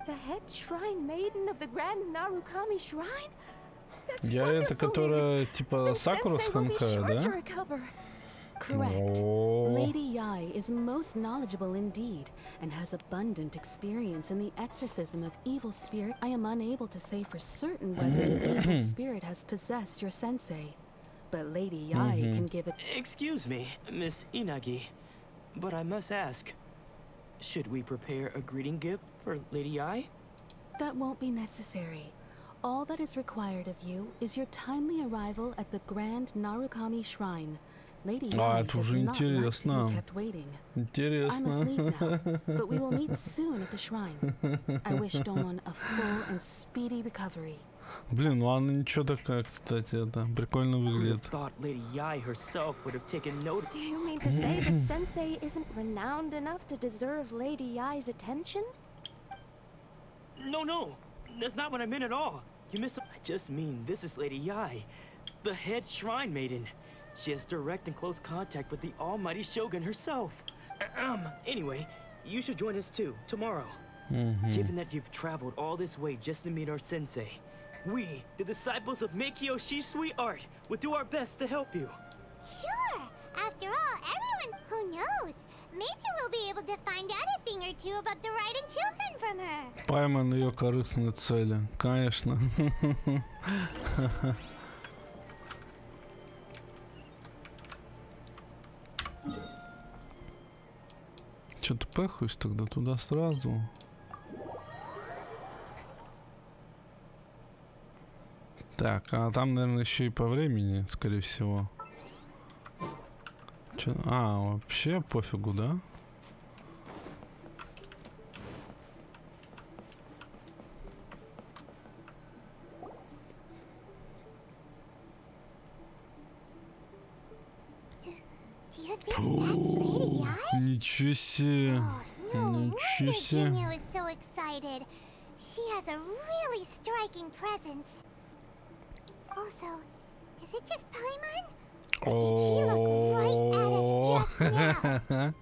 The head shrine maiden of the Grand Narukami Shrine? That's Я это, которая типа Сакура с Ханкая, да? Correct. Lady Yae is most knowledgeable indeed, and has abundant experience in the exorcism of evil spirit. I am unable to say for certain whether the evil spirit has possessed your sensei, but Lady Yae can give it. Excuse me, Miss Inagi, but I must ask, should we prepare a greeting gift for Lady Yae? That won't be necessary. All that is required of you is your timely arrival at the Grand Narukami Shrine. Lady Yae это does уже not like to be интересно. kept waiting. Интересно. I must leave now, but we will meet soon at the shrine. I wish Domon a full and speedy recovery. Блин, ну она ничего такая, кстати, это прикольно выглядит. Thought Lady Yae herself would have taken note. Do you mean to say that Sensei isn't renowned enough to deserve Lady Yae's attention? No, that's not what I meant at all. You miss. I just mean this is Lady Yae, the head shrine maiden. She has direct and close contact with the almighty Shogun herself. Anyway, you should join us too, tomorrow. Given that you've traveled all this way just to meet our sensei, we, the disciples of Meikyo Shisui Art, will do our best to help you. Sure. After all, everyone who knows. Maybe we'll be able to find out a thing or two about the Raiden children from her. Пойман ее корыстные цели, конечно. Что-то пехаюсь тогда туда сразу. Так, а там, наверное, еще и по времени, скорее всего. Чё? А, вообще пофигу, да? Ничего себе! Ничего себе! She has a really striking presence. Also, is it just Paimon? Or did she look right at us just now?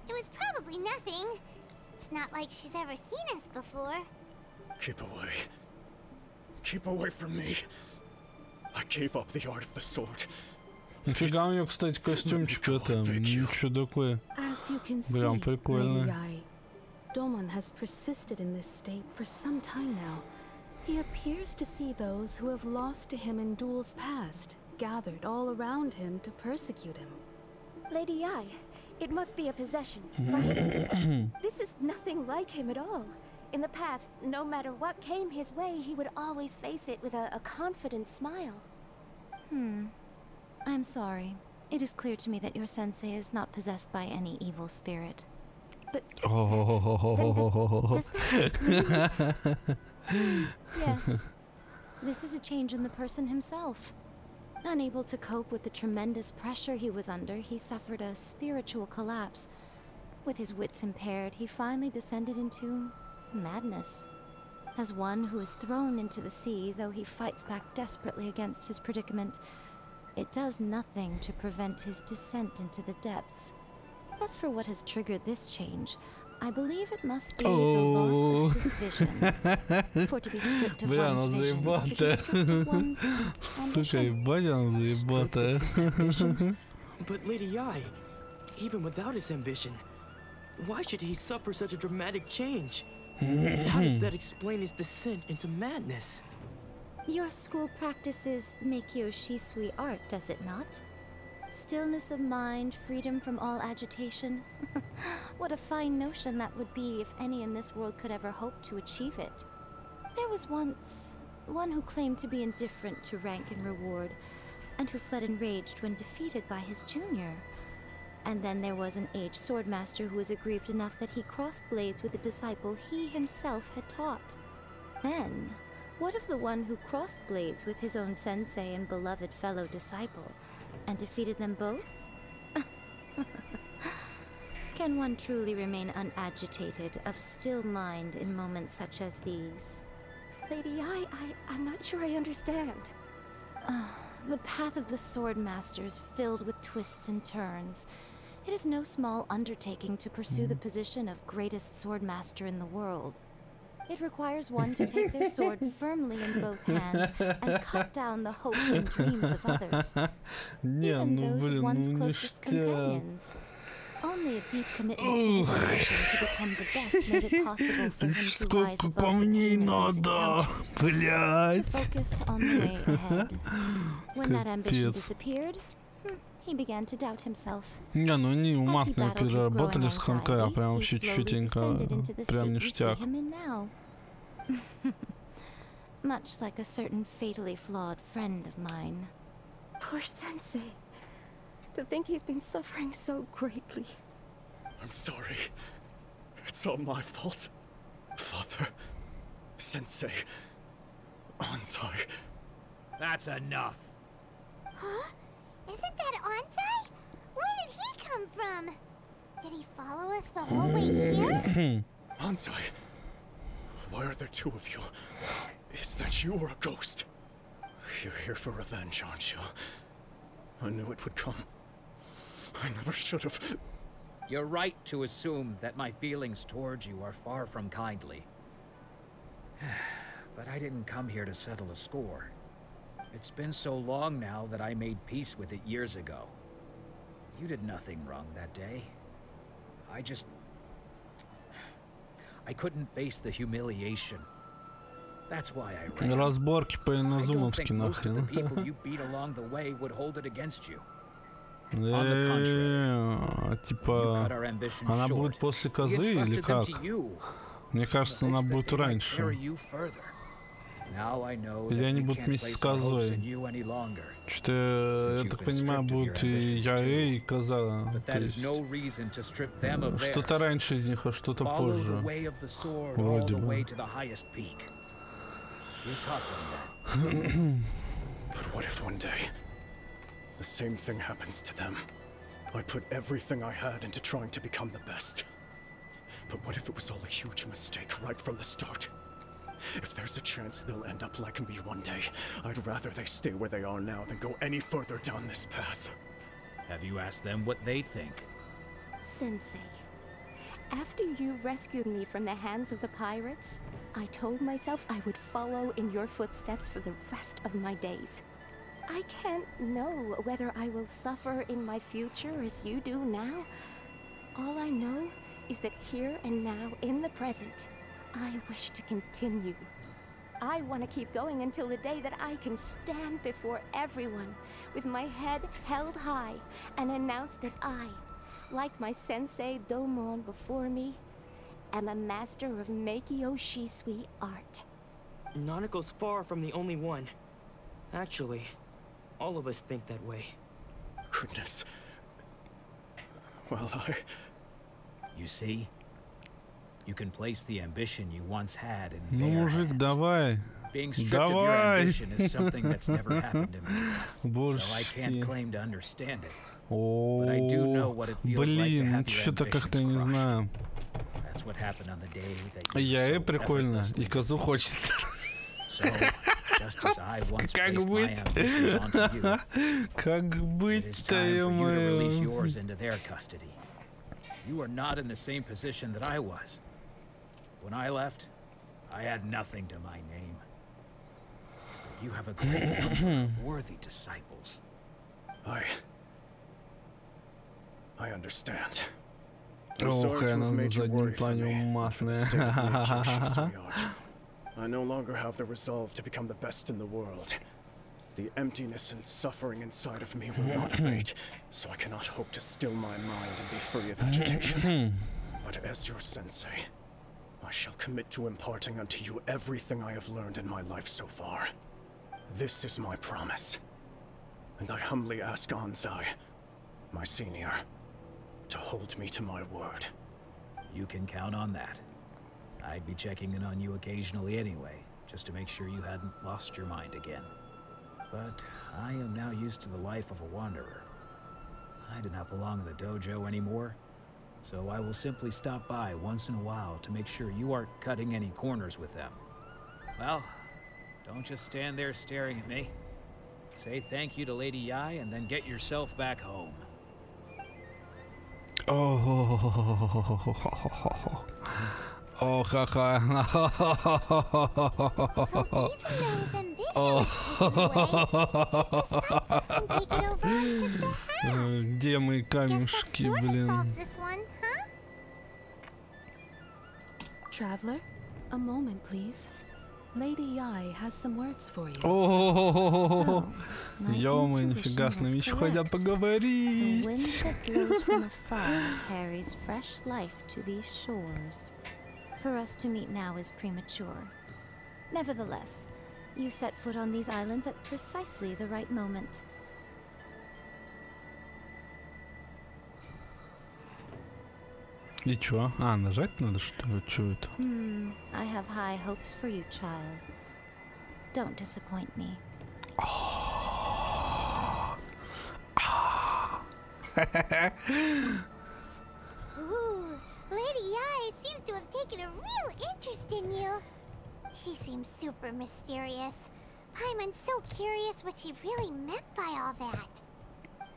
It was probably nothing. It's not like she's ever seen us before. Keep away. Keep away from me. I gave up the art of the sword. Нифига у нее, кстати, костюмчик это, ничего такое. Прям прикольно. Domon has persisted in this state for some time now. He appears to see those who have lost to him in duels past, gathered all around him to persecute him. Lady Yae, It must be a possession, right? This is nothing like him at all. In the past, no matter what came his way, he would always face it with a confident smile. I'm sorry. It is clear to me that your sensei is not possessed by any evil spirit. But Oh. Yes. This is a change in the person himself. Unable to cope with the tremendous pressure he was under, he suffered a spiritual collapse. With his wits impaired, he finally descended into madness. As one who is thrown into the sea, though he fights back desperately against his predicament, it does nothing to prevent his descent into the depths. As for what has triggered this change, I believe it must be the loss of his vision. For to be stripped of one's vision is to be stripped of one's ambition. But Lady Ai, even without his ambition, why should he suffer such a dramatic change? How does that explain his descent into madness? Your school practices Meikyo Shisui art, does it not? Stillness of mind, freedom from all agitation. What a fine notion that would be if any in this world could ever hope to achieve it. There was once one who claimed to be indifferent to rank and reward, and who fled enraged when defeated by his junior. And then there was an aged swordmaster who was aggrieved enough that he crossed blades with a disciple he himself had taught. Then, what of the one who crossed blades with his own sensei and beloved fellow disciple, and defeated them both? Can one truly remain unagitated, of still mind in moments such as these? Lady Ai, I'm not sure I understand. The path of the swordmaster is filled with twists and turns. It is no small undertaking to pursue the position of greatest swordmaster in the world. It requires one to take their sword firmly in both hands and cut down the hopes and dreams of others, even those of one's closest companions. Only a deep commitment to his ambition to become the best made it possible for him to rise above the pain of his encounters, to focus on the way ahead. When that ambition disappeared, he began to doubt himself. Не, ну они уматно переработали с Ханкая, прям вообще чутенько, прям ништяк. Much like a certain fatally flawed friend of mine. Poor sensei. To think he's been suffering so greatly. I'm sorry. It's all my fault. Father, Sensei, Ansai. That's enough. Huh? Isn't that Ansai? Where did he come from? Did he follow us the whole way here? Ansai, why are there two of you? Is that you or a ghost? You're here for revenge, aren't you? I knew it would come. I never should have. You're right to assume that my feelings towards you are far from kindly. But I didn't come here to settle a score. It's been so long now that I made peace with it years ago. You did nothing wrong that day. I couldn't face the humiliation. That's why I ran. Разборки по-инадзумовски нахрен. Most of the people you beat along the way would hold it against you. Типа, она будет после козы или как? Мне кажется, она будет раньше. Или они будут вместе с козой. Что-то, я так понимаю, будут и Яэ, и коза. Что-то раньше из них, а что-то позже. Вроде бы. But what if one day the same thing happens to them? I put everything I had into trying to become the best. But what if it was all a huge mistake right from the start? If there's a chance they'll end up like me one day, I'd rather they stay where they are now than go any further down this path. Have you asked them what they think? Sensei, after you rescued me from the hands of the pirates, I told myself I would follow in your footsteps for the rest of my days. I can't know whether I will suffer in my future as you do now. All I know is that here and now, in the present, I wish to continue. I want to keep going until the day that I can stand before everyone with my head held high and announce that I like my sensei Domon before me, am a master of Meikyo Shisui art. Nanako's far from the only one. Actually, all of us think that way. Goodness. Well, You see? You can place the ambition you once had in Ну, their мужик, hands. давай. Being stripped of your ambition is something that's never happened to me. So I can't claim to understand it. But I do know what it feels like to Блин, have your что-то как-то я не ambitions знаю. crushed. That's what happened on the day that you Я so прикольно, и effortlessly козу хочется. So, just as I once Как placed my быть? ambitions onto you, Как it is быть-то, time for you to release ё-моё? yours into their custody. You are not in the same position that I was. When I left, I had nothing to my name. You have a great number of worthy disciples. I understand. Ох, она на заднем плане умасная. I no longer have the resolve to become the best in the world. The emptiness and suffering inside of me will not abate, so I cannot hope to still my mind and be free of agitation. But as your sensei, I shall commit to imparting unto you everything I have learned in my life so far. This is my promise. And I humbly ask Anzai, my senior, to hold me to my word. You can count on that. I'd be checking in on you occasionally anyway, just to make sure you hadn't lost your mind again. But I am now used to the life of a wanderer. I do not belong in the dojo anymore, so I will simply stop by once in a while to make sure you aren't cutting any corners with them. Well, don't just stand there staring at me. Say thank you to Lady Yai and then get yourself back home. Oh, ха-ха. Где мои камешки, блин? Traveler, a moment, please. Lady Yai has some words for you. О, ё-моё, нифига с нами еще хотят поговорить. The wind that blows from afar carries fresh life to these shores. For us to meet now is premature. Nevertheless, you set foot on these islands at precisely the right moment. И чё? А, нажать надо, что ли? Чё это? I have high hopes for you, child. Don't disappoint me. Ooh, Lady Yai seems to have taken a real interest in you. She seems super mysterious. Paimon's so curious what she really meant by all that.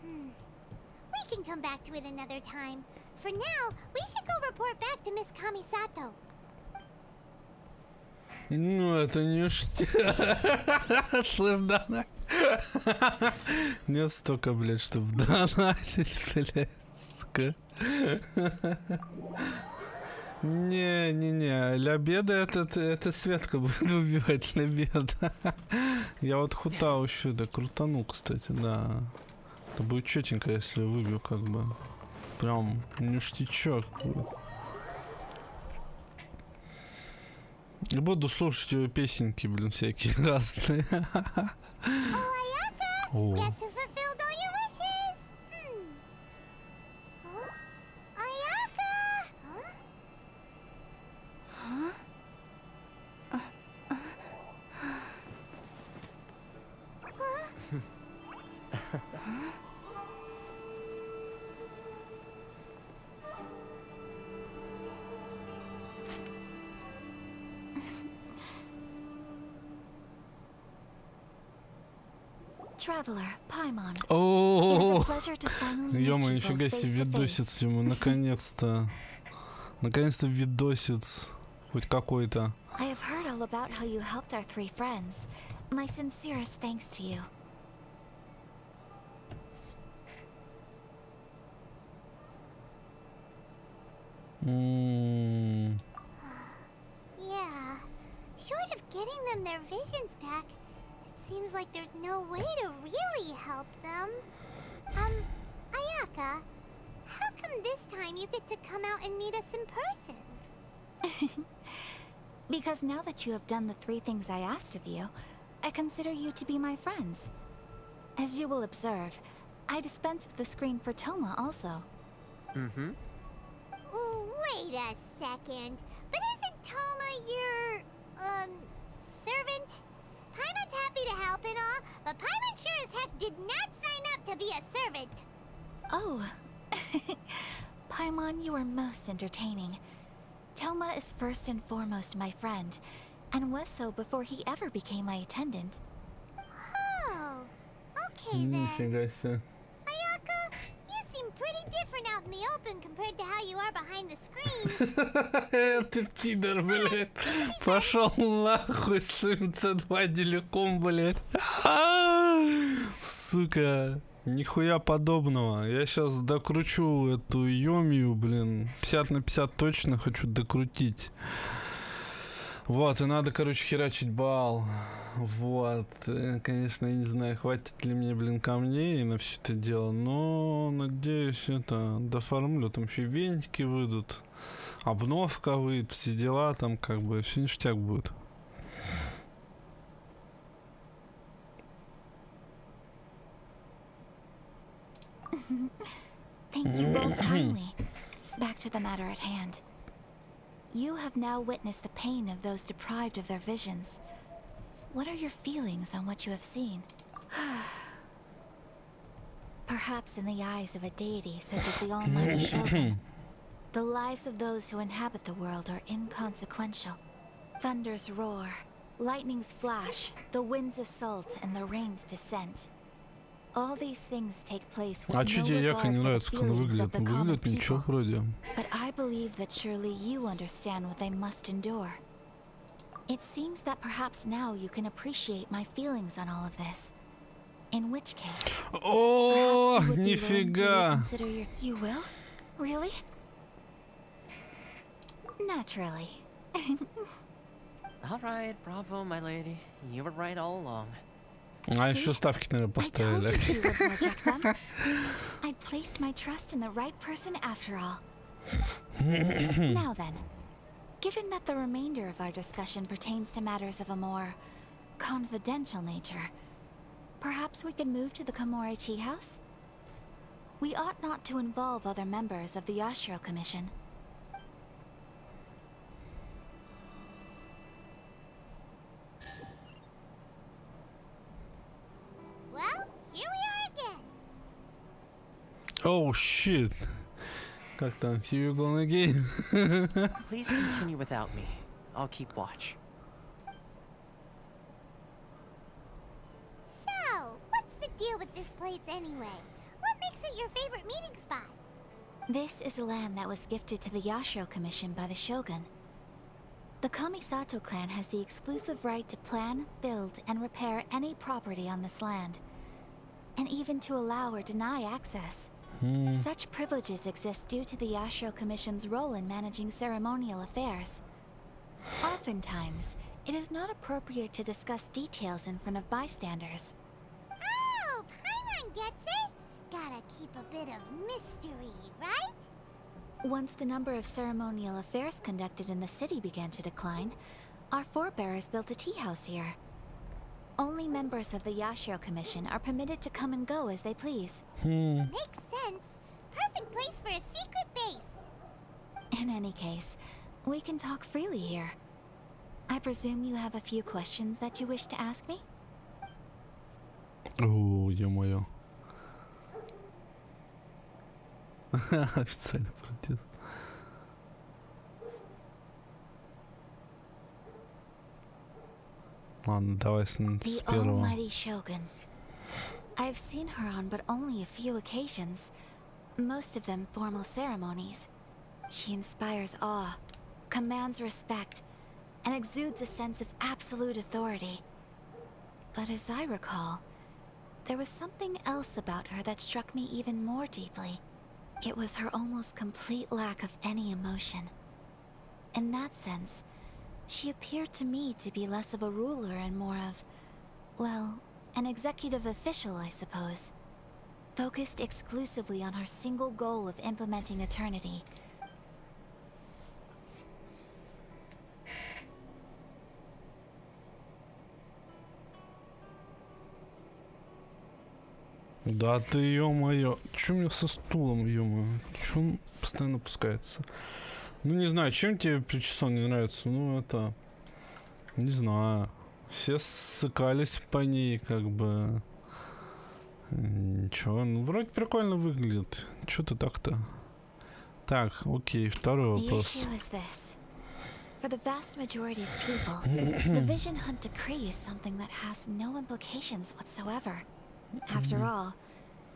We can come back to it another time. For now, we should go report back to Miss Kamisato. Ну, это ништяк. Слышь, Дана. Нет столько, блядь, чтобы донатить, блядь, сука. Не-не-не, Лябеда это Светка будет убивать Лябеда. Я вот Хутау еще, да, крутану, кстати, да. Это будет четенько, если выбью, как бы. Прям ништячок будет. И буду слушать ее песенки, блин, всякие разные. О. Traveler, Paimon. О, ё-моё, нифига себе, видосец ему, наконец-то. Наконец-то видосец. Хоть какой-то. I have heard all about how you helped our three friends. My sincerest thanks to you. Yeah. Short of getting them their visions back, it seems like there's no way to really help them. Ayaka, How come this time you get to come out and meet us in person? Because now that you have done the 3 things I asked of you, I consider you to be my friends. As you will observe, I dispense with the screen for Toma also. Mm-hmm. Wait a second. But isn't Toma your, servant? Paimon's happy to help and all, but Paimon sure as heck did not sign up to be a servant. Oh. Paimon, you are most entertaining. Toma is first and foremost my friend, and was so before he ever became my attendant. Oh, okay then. Нифига Ayaka, you seem pretty different out in the open compared to how you are behind the screen. Ты пидор, блядь. Пошел нахуй, сын C2 деликом, блядь. Сука. Нихуя подобного. Я сейчас докручу эту Йомию, блин. 50 на 50 точно хочу докрутить. Вот, и надо, короче, херачить бал. Вот. Конечно, я не знаю, хватит ли мне, блин, камней на все это дело. Но, надеюсь, это дофармлю. Там еще вентики выйдут. Обновка выйдет, все дела там, как бы, все ништяк будет. Thank you both kindly. Back to the matter at hand. You have now witnessed the pain of those deprived of their visions. What are your feelings on what you have seen? Perhaps in the eyes of a deity such as the almighty Shogun, the lives of those who inhabit the world are inconsequential. Thunders roar, lightnings flash, the winds assault, and the rains descent. All these things take place with А чё тебе Яка не нравится, как он выглядит? Он выглядит ничего вроде. But I believe that surely you understand what they must endure. It seems that perhaps now you can appreciate my feelings on all of this. In which case, О, нифига! You will? Really? Naturally. All right, bravo, my lady. You were right all along. А еще ставки, наверное, поставили. I placed my trust in the right person after all. Now then, given that the remainder of our discussion pertains to matters of a more confidential nature, perhaps we could move to the Komorэ Tea House? We ought not to involve other members of the Yashiro Commission. Well, here we are again. Oh shit. Как там? Here you go again. Please continue without me. I'll keep watch. So, what's the deal with this place anyway? What makes it your favorite meeting spot? This is a land that was gifted to the Yashiro Commission by the Shogun. The Kamisato clan has the exclusive right to plan, build, and repair any property on this land, and even to allow or deny access. Such privileges exist due to the Yashiro Commission's role in managing ceremonial affairs. Oftentimes, it is not appropriate to discuss details in front of bystanders. Oh, Paimon gets it. Gotta keep a bit of mystery, right? Once the number of ceremonial affairs conducted in the city began to decline, our forebears built a tea house here. Only members of the Yashiro Commission are permitted to come and go as they please. Makes sense. Perfect place for a secret base. In any case, we can talk freely here. I presume you have a few questions that you wish to ask me? О, ё-моё. Официальный протест. Ладно, давай с The первого. almighty Shogun. I've seen her on but only a few occasions, most of them formal ceremonies. She inspires awe, commands respect, and exudes a sense of absolute authority. But as I recall, there was something else about her that struck me even more deeply. It was her almost complete lack of any emotion. In that sense, she appeared to me to be less of a ruler and more of, well, an executive official, I suppose. focused exclusively on her single goal of implementing eternity. Да ты, ё-моё, чё мне со стулом, ё-моё? Чё он постоянно опускается? Ну, не знаю, чем тебе причесон не нравится? Ну, это... Не знаю. Все ссыкались по ней, как бы... Ничего, ну, вроде прикольно выглядит. Чё ты так-то? Так, окей, второй вопрос. For the vast majority of people, the vision hunt decree is something that has no implications whatsoever. After all,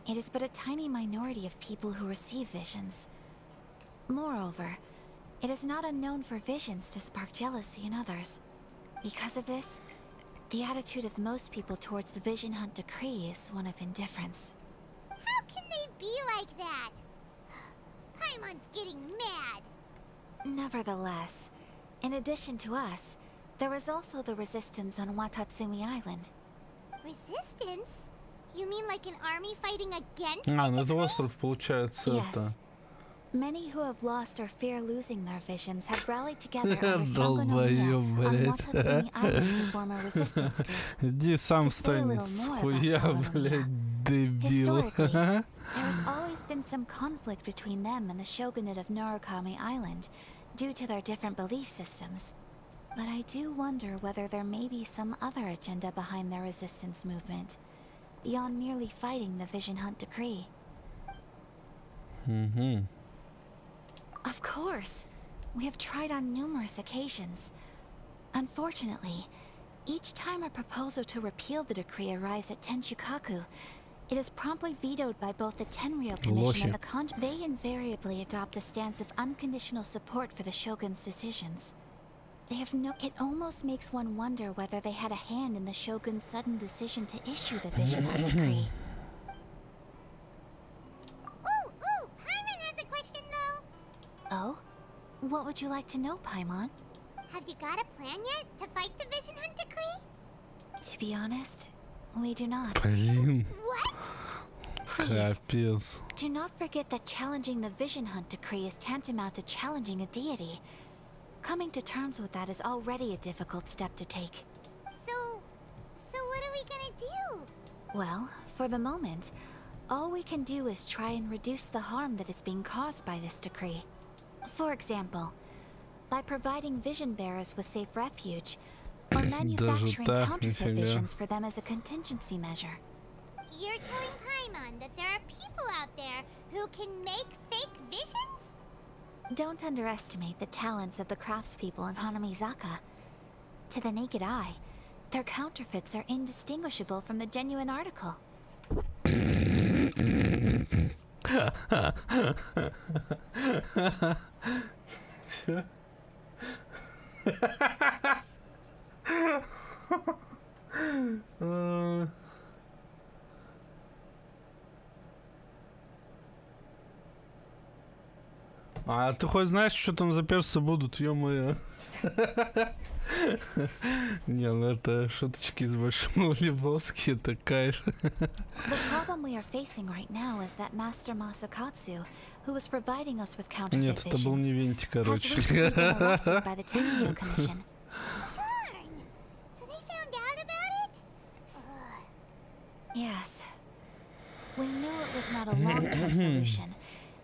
it is but a tiny minority of people who receive visions. Moreover, it is not unknown for visions to spark jealousy in others. Because of this, the attitude of most people towards the vision hunt decree is one of indifference. How can they be like that? Paimon's getting mad. Nevertheless, in addition to us, there is also the resistance on Watatsumi Island. Resistance? You mean like an army fighting against А, ну это остров, получается, это... Yes. Many who have lost or fear losing their visions have rallied together under Sangonomiya on Watatsumi Island to form a resistance group. Иди сам стань с хуя, блядь, дебил. Historically, there has always been some conflict between them and the shogunate of Narukami Island due to their different belief systems. But I do wonder whether there may be some other agenda behind their resistance movement, beyond merely fighting the vision hunt decree. Of course, we have tried on numerous occasions. Unfortunately, each time a proposal to repeal the decree arrives at Tenshukaku, it is promptly vetoed by both the Tenryou Commission and the They invariably adopt a stance of unconditional support for the shogun's decisions. They have no... It almost makes one wonder whether they had a hand in the shogun's sudden decision to issue the vision hunt decree. Ooh, Paimon has a question though. Oh? What would you like to know, Paimon? Have you got a plan yet to fight the vision hunt decree? To be honest, we do not. Блин. What? Капец. Do not forget that challenging the vision hunt decree is tantamount to challenging a deity. Coming to terms with that is already a difficult step to take. So what are we gonna do? Well, for the moment, all we can do is try and reduce the harm that is being caused by this decree. For example, by providing vision bearers with safe refuge, or manufacturing counterfeit visions for them as a contingency measure. You're telling Paimon that there are people out there who can make fake visions? Don't underestimate the talents of the craftspeople in Hanamizaka. To the naked eye, their counterfeits are indistinguishable from the genuine article. А ты хоть знаешь, что там за персы будут, ё-моё? Не, ну это шуточки из Большого Лебовски, это кайф. The problem we are facing right now is that Master Masakatsu, who was providing us with counterfeit Нет, это был не Винти, короче. has recently been arrested by the Tenryou Commission. Darn! So they found out about it? Yes. We knew it was not a long-term solution,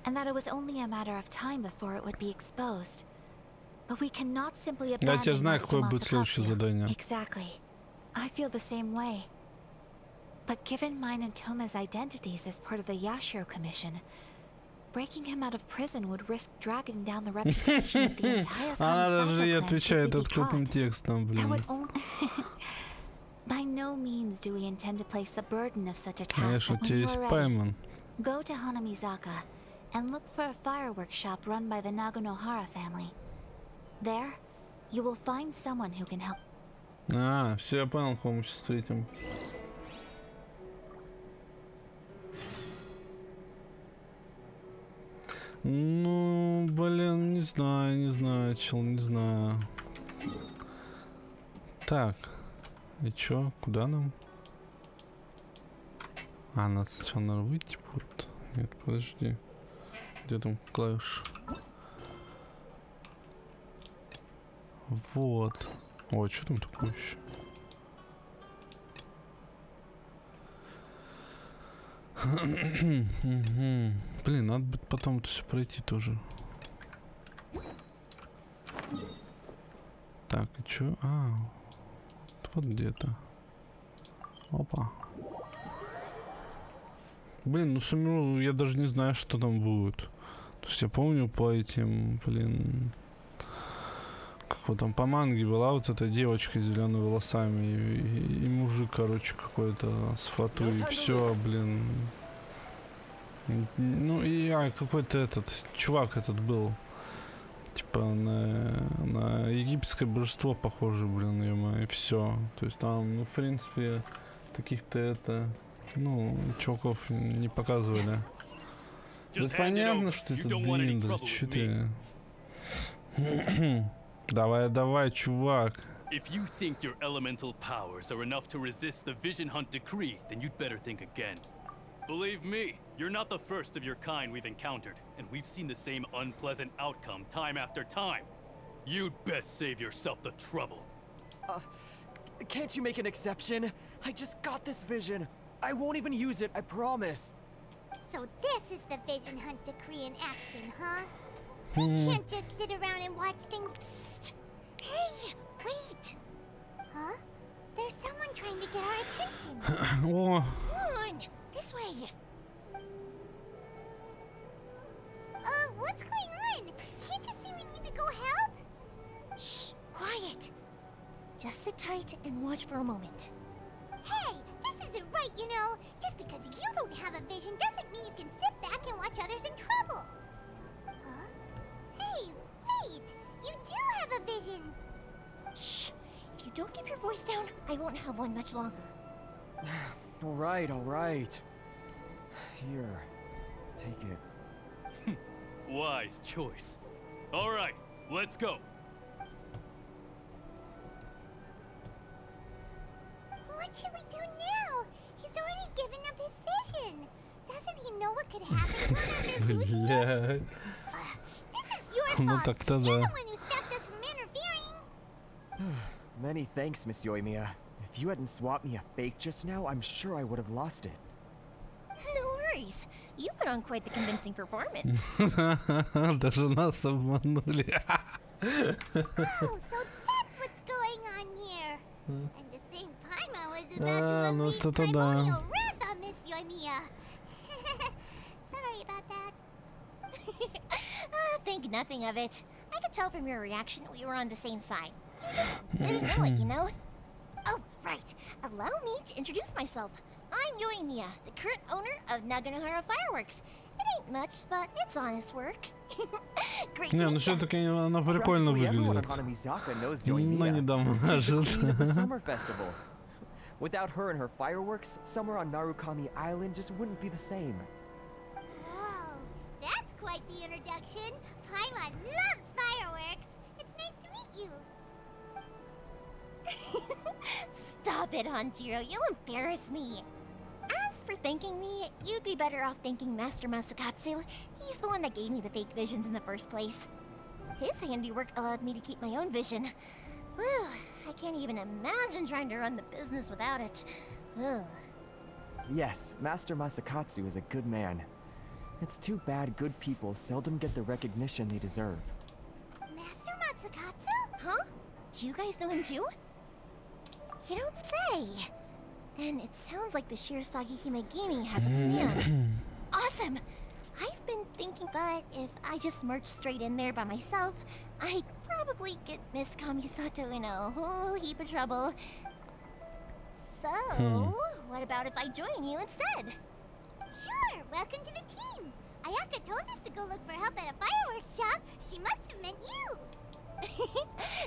and that it was only a matter of time before it would be exposed. But we cannot simply abandon Я теперь знаю, какое будет следующее Masakatsu. задание. Exactly. I feel the same way. But given mine and Toma's identities as part of the Yashiro Commission, breaking him out of prison would risk dragging down the reputation of the entire Она даже и clan отвечает should we be открытым caught. текстом, That блин. would only... By no means do we intend to place the burden of such a task Конечно, у that тебя when you есть are ready, Паймон. go to Hanamizaka and look for a fireworks shop run by the Naganohara family. There, you will find someone who can help. А, все, я понял, кого мы сейчас встретим. Ну, блин, не знаю, чел, не знаю. Так, и чё, куда нам? А, надо сначала, наверное, выйти будет. Нет, подожди. Где там клавиш? Вот. Ой, что там такое еще? Блин, надо будет потом это все пройти тоже. Так, и чё? А, вот где-то. Опа. Блин, ну сумму я даже не знаю, что там будет. То есть я помню по этим, блин, как вот там по манге была вот эта девочка с зелеными волосами и мужик, короче, какой-то с фату и все, блин. Ну и какой-то этот чувак этот был. Типа на египетское божество похоже, блин, ему, и все. То есть там, ну, в принципе, таких-то это, ну, чуваков не показывали. Да понятно, что это Диндра, что ты... Давай, чувак. If you think your elemental powers are enough to resist the Vision Hunt decree, then you'd better think again. Believe me, you're not the first of your kind we've encountered, and we've seen the same unpleasant outcome time after time. You'd best save yourself the trouble. Can't you make an exception? I just got this vision. I won't even use it, I promise. So this is the Vision Hunt decree in action, huh? We can't just sit around and watch things. Psst. Hey, wait. Huh? There's someone trying to get our attention. Come on, this way. What's going on? Can't you see we need to go help? Shh, quiet. Just sit tight and watch for a moment. Hey, this isn't right, you know. Just because you don't have a vision doesn't mean you can sit back and watch others in trouble. Huh? Hey, wait! You do have a vision! Shh! If you don't keep your voice down, I won't have one much longer. All right. Here, take it. Wise choice. All right, let's go. What should we do now? He's already given up his vision. Doesn't he know what could happen to him after losing it? This is your fault. You're the one who stopped us from interfering. Many thanks, Miss Yoimiya. If you hadn't swapped me a fake just now, I'm sure I would have lost it. No worries. You put on quite the convincing performance. Даже нас обманули. Oh, so that's what's going on here. And to think Paimon was about to unleash primordial wrath on Miss Yoimiya. Sorry about that. Think nothing of it. I could tell from your reaction we were on the same side. You just didn't know it, you know? Oh, right. Allow me to introduce myself. I'm Yoimiya, the current owner of Naganohara Fireworks. It ain't much, but it's honest work. Great to Не, ну meet you. все-таки она прикольно выглядит. Но недавно жил. Summer festival. Without her and her fireworks, summer on Narukami Island just wouldn't be the same. Whoa, that's quite the introduction. Paimon loves fireworks. It's nice to meet you. Stop it, Hanjiro. You'll embarrass me. As for thanking me, you'd be better off thanking Master Masakatsu. He's the one that gave me the fake visions in the first place. His handiwork allowed me to keep my own vision. Whew, I can't even imagine trying to run the business without it. Ugh. Yes, Master Masakatsu is a good man. It's too bad good people seldom get the recognition they deserve. Master Masakatsu? Huh? Do you guys know him too? You don't say. Then it sounds like the Shirasagi Himegimi has a plan. Awesome! I've been thinking, but if I just merged straight in there by myself, I'd probably get Miss Kamisato in a whole heap of trouble. So, what about if I join you instead? Sure, welcome to the team. Ayaka told us to go look for help at a fireworks shop. She must have meant you.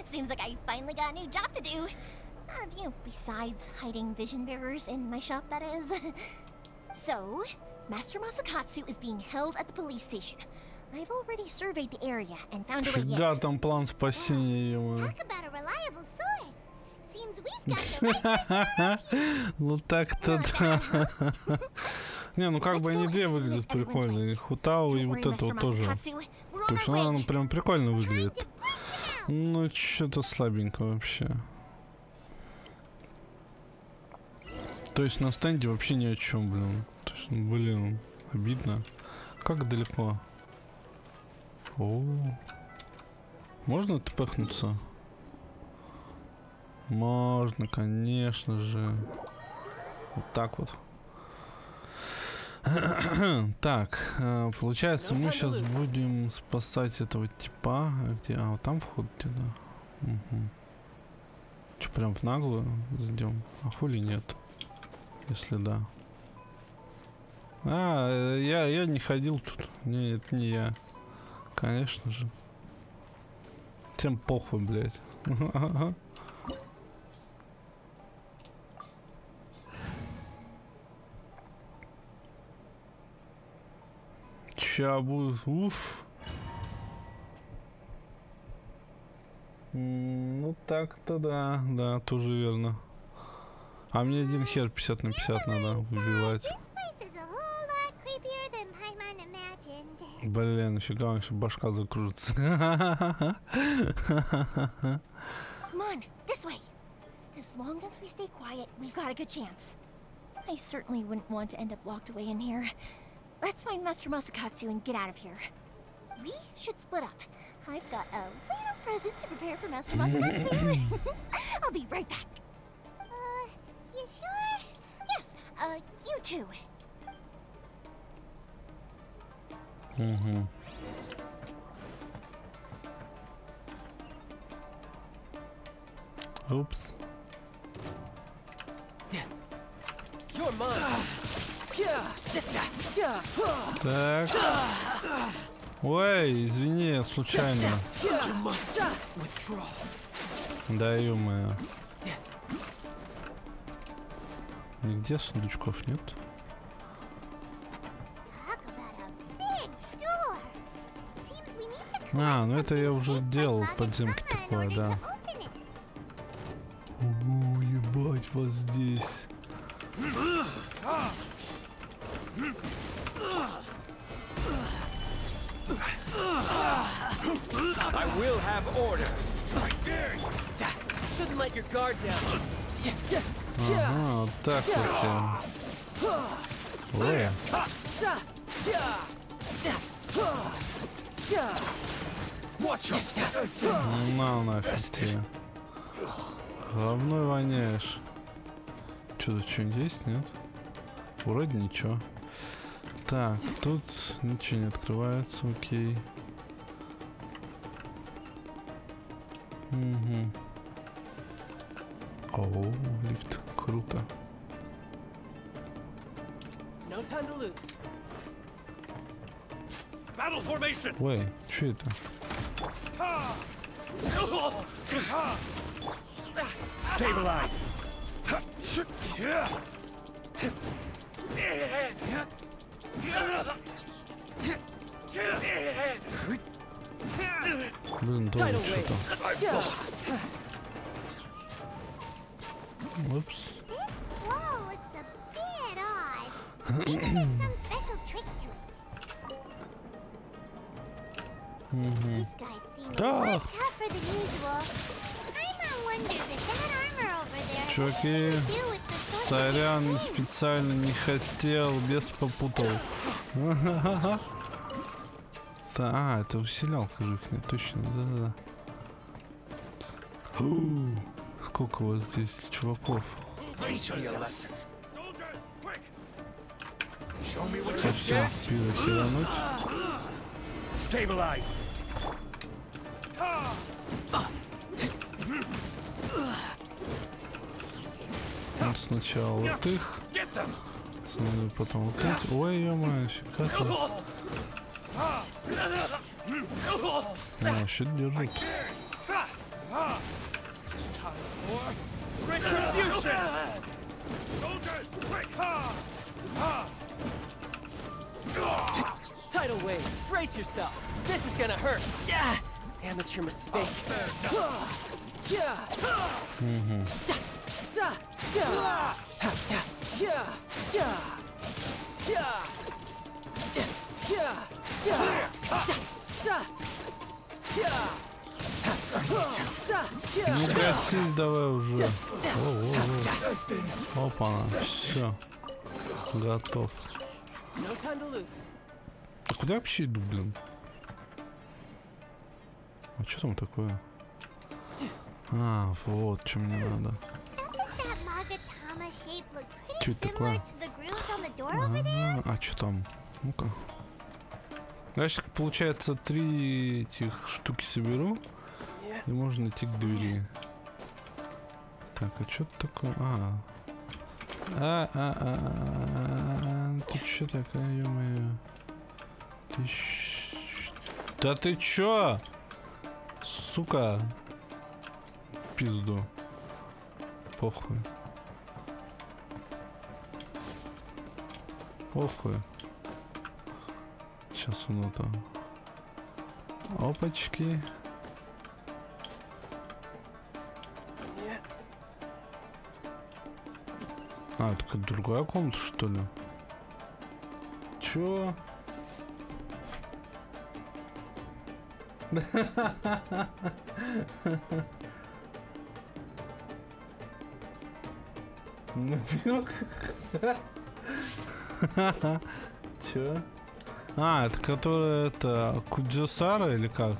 Seems like I finally got a new job to do. Besides hiding vision bearers in my shop, that is. So, Master Masakatsu is being held at the police station. I've already surveyed the area and found a way in. Фига там план спасения, Talk about a reliable source. Seems we've got the right person. Ну так-то да. Не, ну как бы они две выглядят прикольно. И Хутао, и вот это вот тоже. То есть она прям прикольно выглядит. Ну, что-то слабенько вообще. То есть на стенде вообще ни о чем, блин. То есть, блин, обидно. Как далеко? О, можно тпхнуться? Можно, конечно же. Вот так вот. Так, получается, мы сейчас будем спасать этого типа. Где? А, вот там вход где-то. Угу. Че, прям в наглую зайдем? А хули нет? Если да. А, я не ходил тут. Не, это не я. Конечно же. Всем похуй, блядь. Ща будет. Уф. Ну так-то да. Да, тоже верно. А мне один хер 50 на 50 надо выбивать. Блин, нафига он еще башка закружится. Come on, this way. As long as we stay quiet, we've got a good chance. I certainly wouldn't want to end up locked away in here. Let's find Master Masakatsu and get out of here. We should split up. I've got a little present to prepare for Master Masakatsu. I'll be right back. You sure? Yes, you too. Угу. Упс. Так. Ой, извини, случайно. Да, ё-моё. Нигде сундучков нет? А, ну это я уже делал, подземки такое, да. Ого, ебать вас здесь. I will have order. I dare you. Shouldn't let your guard down. Ага, вот так вот. Ой. Ну нафиг тебе. Говной воняешь. Что тут что-нибудь есть, нет? Вроде ничего. Так, тут ничего не открывается, окей. Угу. О, лифт, круто. Ой, что это? Stabilize. Блин, долго что-то. Упс. Да. Чуваки, сорян, специально не хотел, без попутал. А, это усилялка же их, не точно, да-да-да. Сколько у вас здесь чуваков? Совсем пиво херануть. Вот сначала вот их, потом вот эти. Ой, ё-моё, фига-то. А, щит держит. Tidal wave, brace yourself. This is gonna hurt. Yeah, amateur mistake. Ну гасись давай уже. Опа, все. Готов. А куда я вообще иду, блин? А что там такое? А, вот, что мне надо. Что это такое? А что там? Ну-ка. Дальше, получается, 3 этих штуки соберу. И можно идти к двери. Так, а что это такое? Ты что такая, ё-моё? Да ты чё? Сука. В пизду. Похуй. Похуй. Сейчас оно там. Опачки. А, это какая-то другая комната, что ли? Чё? Чё? А, это которая это Кудзюсара или как?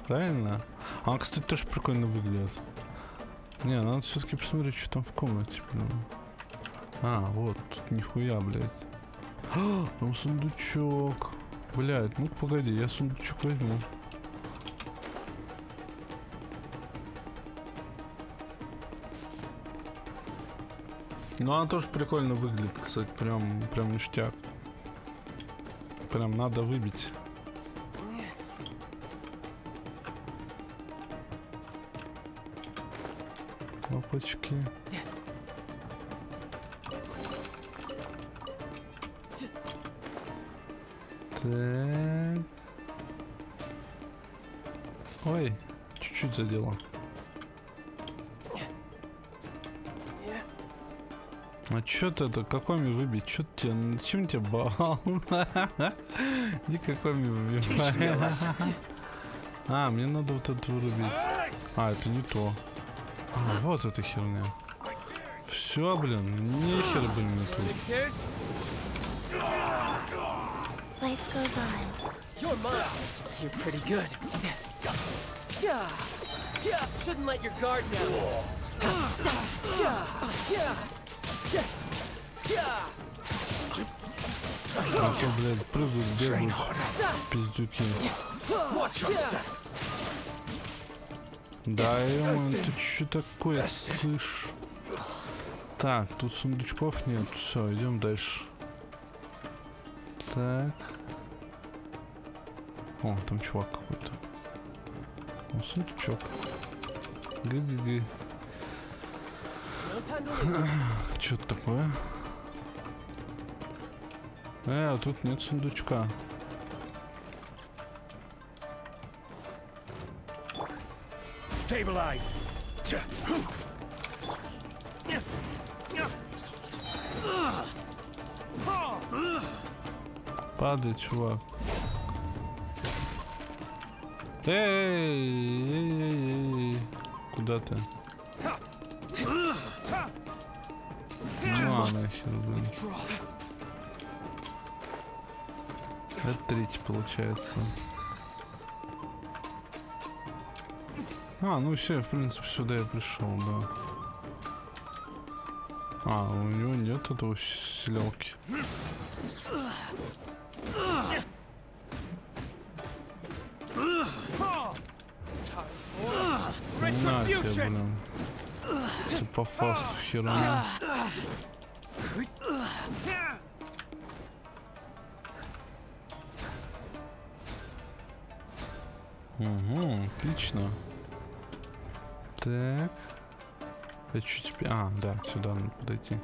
Правильно? Она, кстати, тоже прикольно выглядит. Не, надо все-таки посмотреть, что там в комнате, блин. А, вот, тут нихуя, блядь. Там сундучок. Блядь, ну погоди, я сундучок возьму. Ну она тоже прикольно выглядит, кстати, прям ништяк. Прям надо выбить. Опачки. Так. Ой, чуть-чуть задела. А чё ты это, какой мне выбить? Чё тебе, чем тебе бал? Иди какой мне выбивай. А, мне надо вот это вырубить. А, это не то. А, вот эта херня. Все, блин, нехер, блин, тут. Life goes on. You're mine. You're pretty good. Yeah. Shouldn't let your guard down. А то, блядь, прыгают, бегают, пиздюки. Да, ё-моё, ты что такое, слышь? Так, тут сундучков нет. Все, идем дальше. Так. О, там чувак какой-то. О, сундучок. Г-г-г. Что это такое? А тут нет сундучка. Stabilize. Падай, чувак. Эй, куда ты? Ну, нахер, блин. Это третий получается. А, ну все, в принципе, сюда я пришел, да. А, у него нет этого селенки. На тебе, блин. Ты по фасту херня. Угу, отлично. Так. А что теперь? А, да, сюда надо подойти.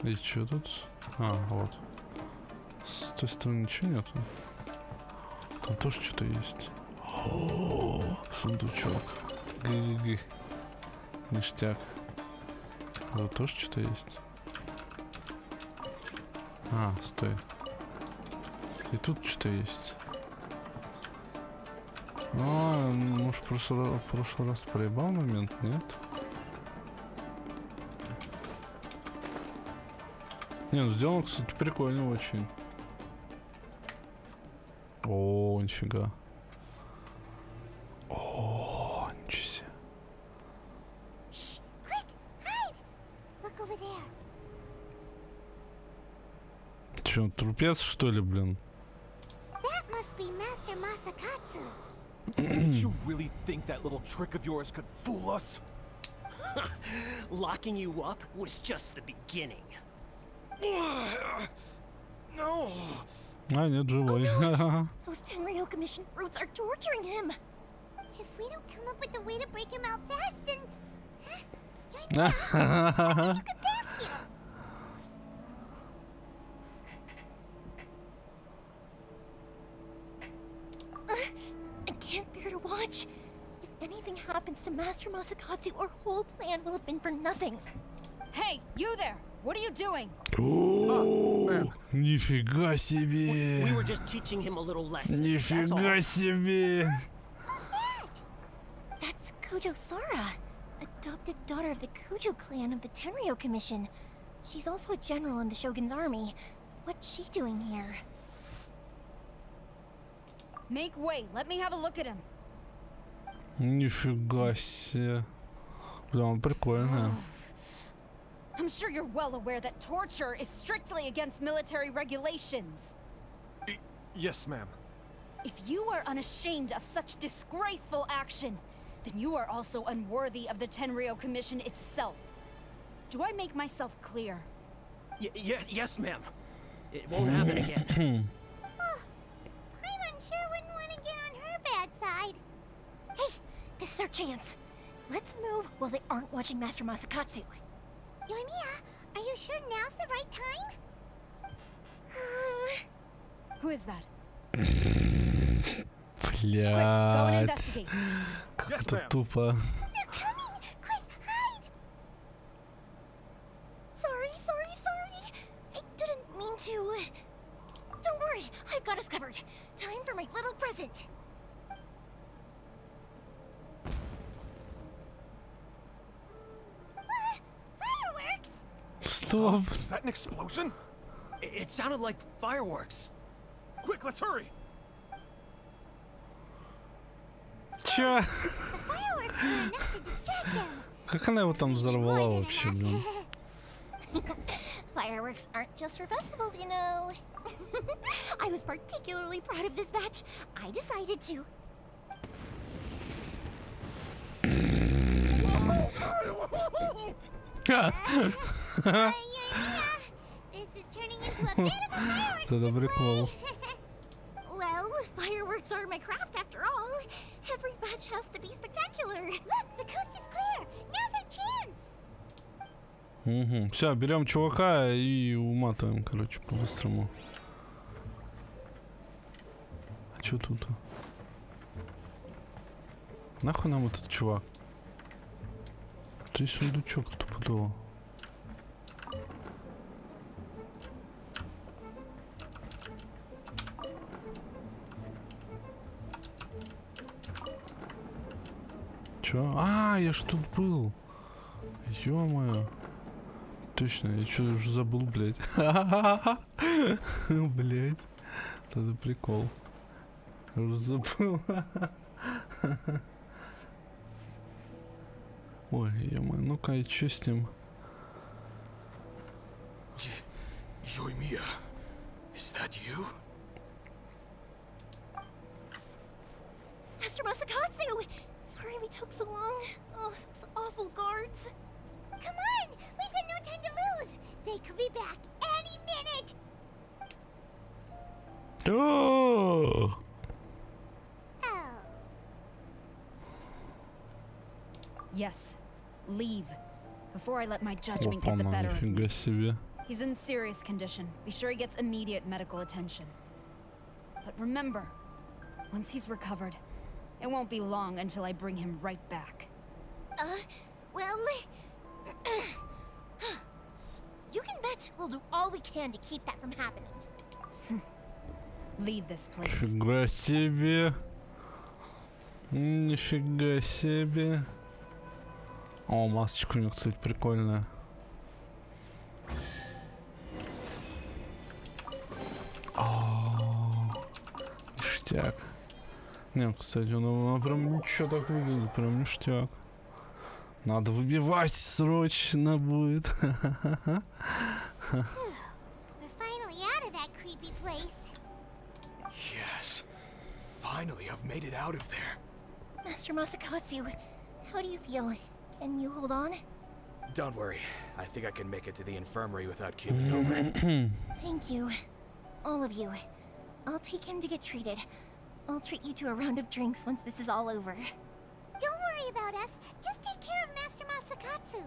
И что тут? А, вот. С той стороны ничего нету. Там тоже что-то есть. О, сундучок. Г-г-г. Ништяк. Тут тоже что-то есть. А, стой. И тут что-то есть. А, может, в прошлый раз проебал момент, нет? Не, ну сделано, кстати, прикольно очень. О, нифига. О, ничего себе. Че, трупец, что ли, блин? Did you really think that little trick of yours could fool us? Locking you up was just the beginning. No. А, нет, живой. Those Tenryo Commission brutes are torturing him. If we don't come up with a way to break him out fast, then... I can't bear to watch. If anything happens to Master Masakatsu, our whole plan will have been for nothing. Hey, you there! What are you doing? О, нифига себе! We were just teaching him a little lesson. Нифига себе! That's Kujo Sara, adopted daughter of the Kujo clan of the Tenryo Commission. She's also a general in the Shogun's army. What's she doing here? Make way. Let me have a look at him. Нифига себе. Прям прикольно. I'm sure you're well aware that torture is strictly against military regulations. Yes, ma'am. If you are unashamed of such disgraceful action, then you are also unworthy of the Tenryo Commission itself. Do I make myself clear? Yes, ma'am. It won't happen again. Paimon sure wouldn't want to get on her bad side. Hey, this is our chance. Let's move while they aren't watching Master Masakatsu. Yoimiya, are you sure now's the right time? Who is that? Блядь. Как это тупо. Sorry. I didn't mean to. Don't worry, I've got us covered. Time for my little present. Fireworks? Stop. Is that an explosion? It sounded like fireworks. Quick, let's hurry. Чё? The fireworks were enough to distract them. Как она его там взорвала вообще, блин? Fireworks aren't just for festivals, you know. I was particularly proud of this batch. I decided to. Yoimiya, this is turning into a bit of a fireworks Это прикол. Well, fireworks are my craft after all. Every batch has to be spectacular. Look, the coast is clear. Now's our chance. Угу. Все, берем чувака и уматываем, короче, по-быстрому. А чё тут? Нахуй нам этот чувак? Здесь сундучок стопудово. Чё? А, я ж тут был. Ё-моё. Точно, я что-то уже забыл, блядь. Блядь. Это прикол. Я уже забыл. Ой, ё-моё, ну-ка, и чё с ним? Yoimiya, is that you? Master Masakatsu! Sorry we took so long. Oh, those awful guards. Come on, we've got no time to lose. They could be back any minute. Oh! Yes. Leave. Before I let my judgment get the better of Нифига me. себе. He's in serious condition. Be sure he gets immediate medical attention. But remember, once he's recovered, it won't be long until I bring him right back. Well... will do all we can to keep that from happening. Leave this place. Нифига себе. Нифига себе. О, масочка у него, кстати, прикольная. О, ништяк. Не, кстати, он прям ничего так выглядит, прям ништяк. Надо выбивать срочно будет. We're finally out of that creepy place. Yes. Finally, I've made it out of there. Master Masakatsu, how do you feel? Can you hold on? Don't worry. I think I can make it to the infirmary without keeling over. Thank you. All of you. I'll take him to get treated. I'll treat you to a round of drinks once this is all over. Don't worry about us. Just take care of Master Masakatsu.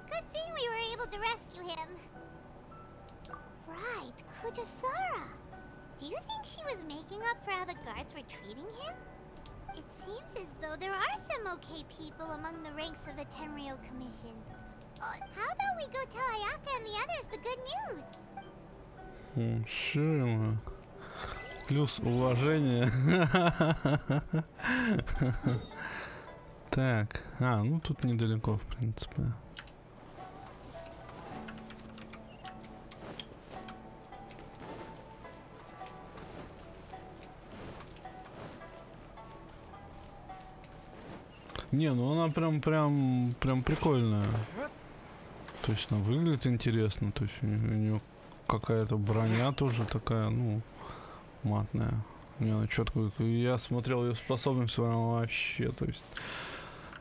Good thing we were able to rescue him. Right, Kujosara. Do you think she was making up for how the guards were treating him? It seems as though there are some okay people among the ranks of the Tenryou Commission. How about we go tell Ayaka and the others the good news? Sure. Плюс уважение. Так, ну тут недалеко, в принципе. Не, ну она прям прикольная. То есть она выглядит интересно, то есть у нее какая-то броня тоже такая, ну, матная. Не, она четко. Я смотрел ее способность вообще, то есть.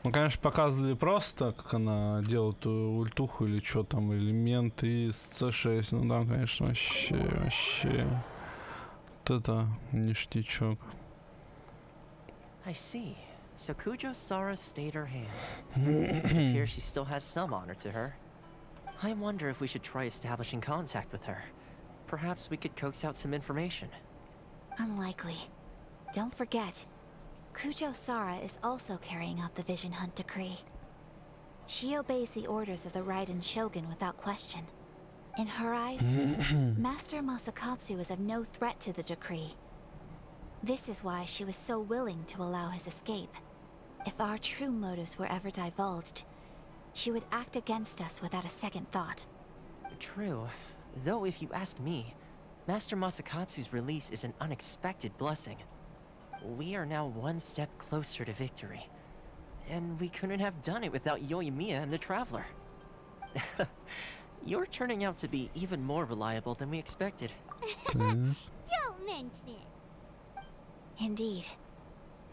Ну, конечно, показывали просто, как она делает ультуху или что там, элементы из C6. Ну да, конечно, вообще. Вот это ништячок. I see. So Kujo-Sara stayed her hand. It appears she still has some honor to her. I wonder if we should try establishing contact with her. Perhaps we could coax out some information. Unlikely. Don't forget, Kujo-Sara is also carrying out the Vision Hunt decree. She obeys the orders of the Raiden Shogun without question. In her eyes, Master Masakatsu is of no threat to the decree. This is why she was so willing to allow his escape. If our true motives were ever divulged, she would act against us without a second thought. True. Though if you ask me, Master Masakatsu's release is an unexpected blessing. We are now one step closer to victory. And we couldn't have done it without Yoimiya and the Traveler. You're turning out to be even more reliable than we expected. Don't mention it. Indeed.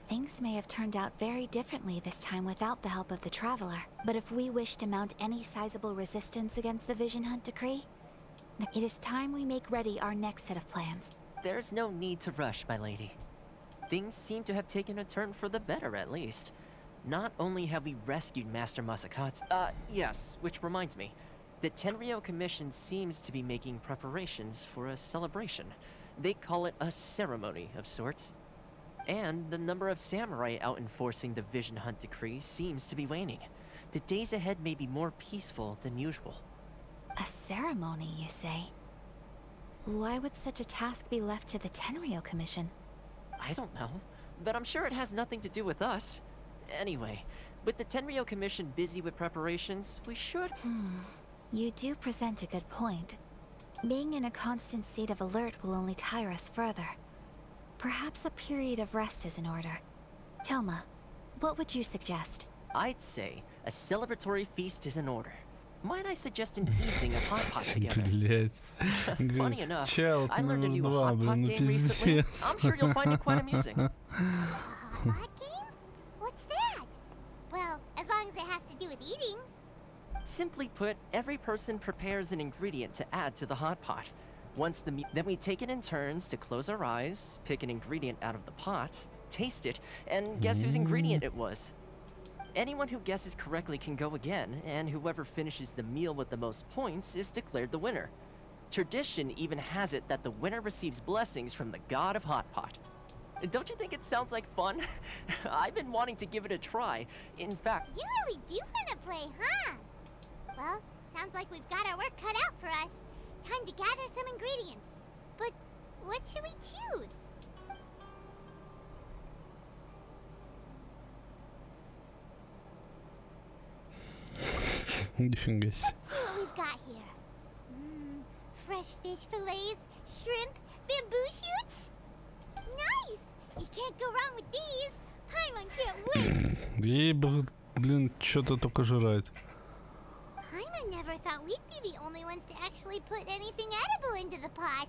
Things may have turned out very differently this time without the help of the Traveler. But if we wish to mount any sizable resistance against the Vision Hunt decree, it is time we make ready our next set of plans. There's no need to rush, my lady. Things seem to have taken a turn for the better, at least. Not only have we rescued Master Masakatsu... yes, which reminds me. The Tenryou Commission seems to be making preparations for a celebration. They call it a ceremony of sorts. And the number of samurai out enforcing the Vision Hunt decree seems to be waning. The days ahead may be more peaceful than usual. A ceremony, you say? Why would such a task be left to the Tenryou Commission? I don't know, but I'm sure it has nothing to do with us. Anyway, with the Tenryou Commission busy with preparations, we should... You do present a good point. Being in a constant state of alert will only tire us further. Perhaps a period of rest is in order. Toma, what would you suggest? I'd say a celebratory feast is in order. Might I suggest an evening of hot pot together? Funny enough, I learned a new hot pot game recently. I'm sure you'll find it quite amusing. Hot game? What's that? Well, as long as it has to do with eating. Simply put, every person prepares an ingredient to add to the hot pot. Once then we take it in turns to close our eyes, pick an ingredient out of the pot, taste it, and guess whose ingredient it was. Anyone who guesses correctly can go again, and whoever finishes the meal with the most points is declared the winner. Tradition even has it that the winner receives blessings from the god of hot pot. Don't you think it sounds like fun? I've been wanting to give it a try. In fact... You really do want to play, huh? Well, sounds like we've got our work cut out for us. Time to gather some ingredients. But what should we choose? Let's see what we've got here. Fresh fish fillets, shrimp, bamboo shoots. Nice! You can't go wrong with these. Paimon can't wait. Ей бы, блин, что-то только жрать. Paimon never thought we'd be the only ones to actually put anything edible into the pot.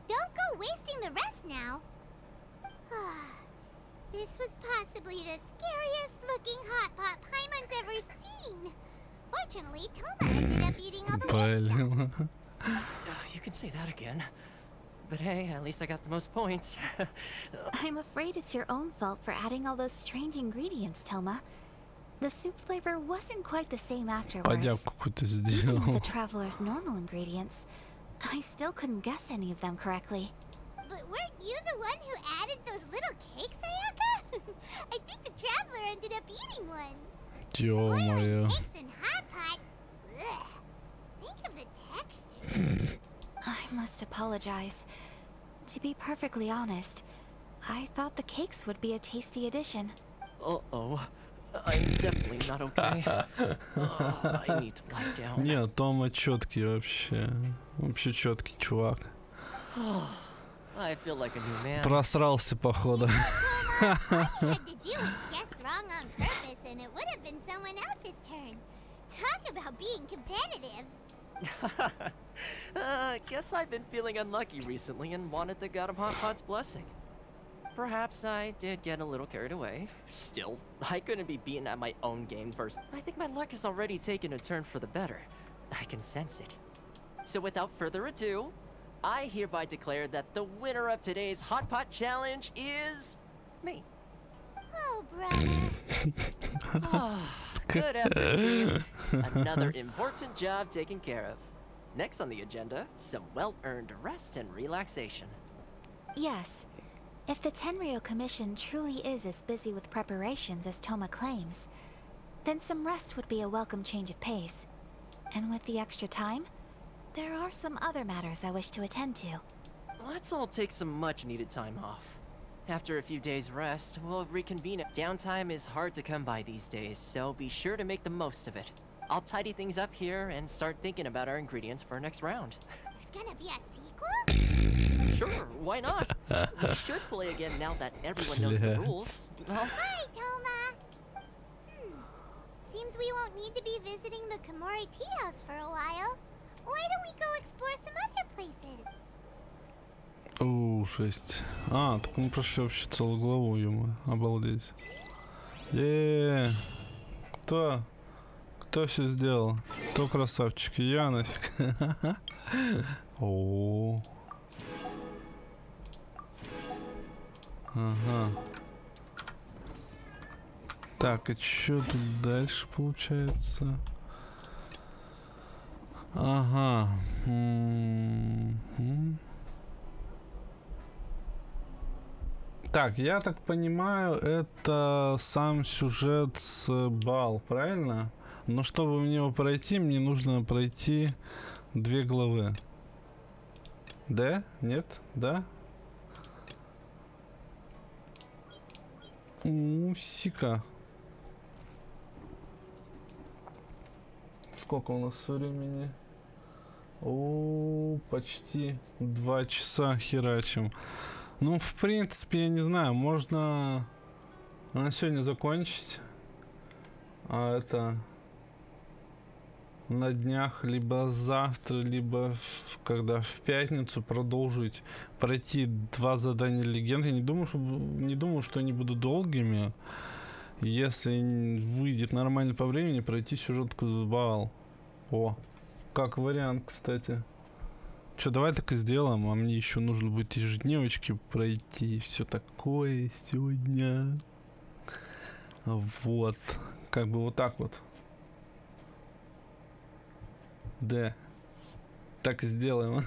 Don't go wasting the rest now. This was possibly the scariest looking hot pot Paimon's ever seen. Fortunately, Toma ended up eating all the weird stuff. You can say that again. But hey, at least I got the most points. I'm afraid it's your own fault for adding all those strange ingredients, Toma. The soup flavor wasn't quite the same afterwards. Even with the traveler's normal ingredients, I still couldn't guess any of them correctly. But weren't you the one who added those little cakes, Ayaka? I think the traveler ended up eating one. Ё-моё. Cakes in hot pot. Ugh. Think of the texture. I must apologize. To be perfectly honest, I thought the cakes would be a tasty addition. Uh-oh. I'm definitely not okay. I need to lie down. Нет, Тома четкий вообще. Вообще четкий чувак. I feel like a new man. Просрался, походу. Wrong on purpose, and it would have been someone else's turn. Talk about being competitive. Guess I've been feeling unlucky recently and wanted the God of Hot Pot's blessing. Perhaps I did get a little carried away. Still, I couldn't be beaten at my own game first. I think my luck has already taken a turn for the better. I can sense it. So without further ado, I hereby declare that the winner of today's Hot Pot Challenge is... me. Oh, brother. Good effort, team. Another important job taken care of. Next on the agenda, some well-earned rest and relaxation. Yes. If the Tenryou Commission truly is as busy with preparations as Toma claims, then some rest would be a welcome change of pace. And with the extra time, there are some other matters I wish to attend to. Let's all take some much-needed time off. After a few days' rest, we'll reconvene. Downtime is hard to come by these days, so be sure to make the most of it. I'll tidy things up here and start thinking about our ingredients for our next round. There's gonna be a sequel? Sure, why not? We should play again now that everyone knows the rules. Well, Hi, Toma! Seems we won't need to be visiting the Komorэ tea house for a while. Why don't we go explore some other places? О, 6. А, так мы прошли вообще целую главу, ё-моё. Обалдеть. Кто? Кто все сделал? Кто красавчик? Я нафиг. О. Ага. Так, и что тут дальше получается? Ага. Так, я так понимаю, это сам сюжет с бал, правильно? Но чтобы в него пройти, мне нужно пройти 2 главы. Да? Нет? Да? Сика. Сколько у нас времени? О, почти 2 часа херачим. Ну, в принципе, я не знаю, можно на сегодня закончить, а это на днях, либо завтра, либо когда в пятницу продолжить пройти 2 задания легенд. Я не думаю, что они будут долгими. Если выйдет нормально по времени, пройти сюжетку забавал. О, как вариант, кстати. Что, давай так и сделаем, а мне еще нужно будет ежедневочки пройти и все такое сегодня. Вот, как бы вот так вот. Да, так и сделаем.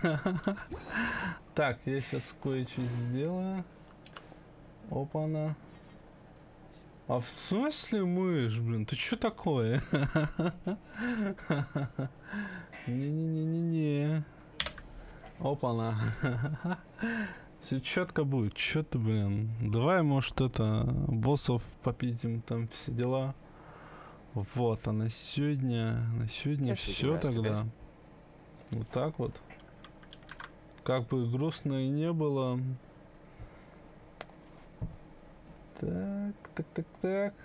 Так, я сейчас кое-что сделаю. Опа-на. А в смысле мышь, блин? Ты чё такое? Не-не-не-не-не. Опа-на. Все четко будет. Чё ты, блин? Давай, может, это боссов попиздим, там все дела. Вот, а на сегодня все тогда. Вот так вот. Как бы грустно и не было. Так.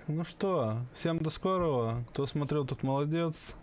Ну что, всем до скорого. Кто смотрел, тот молодец.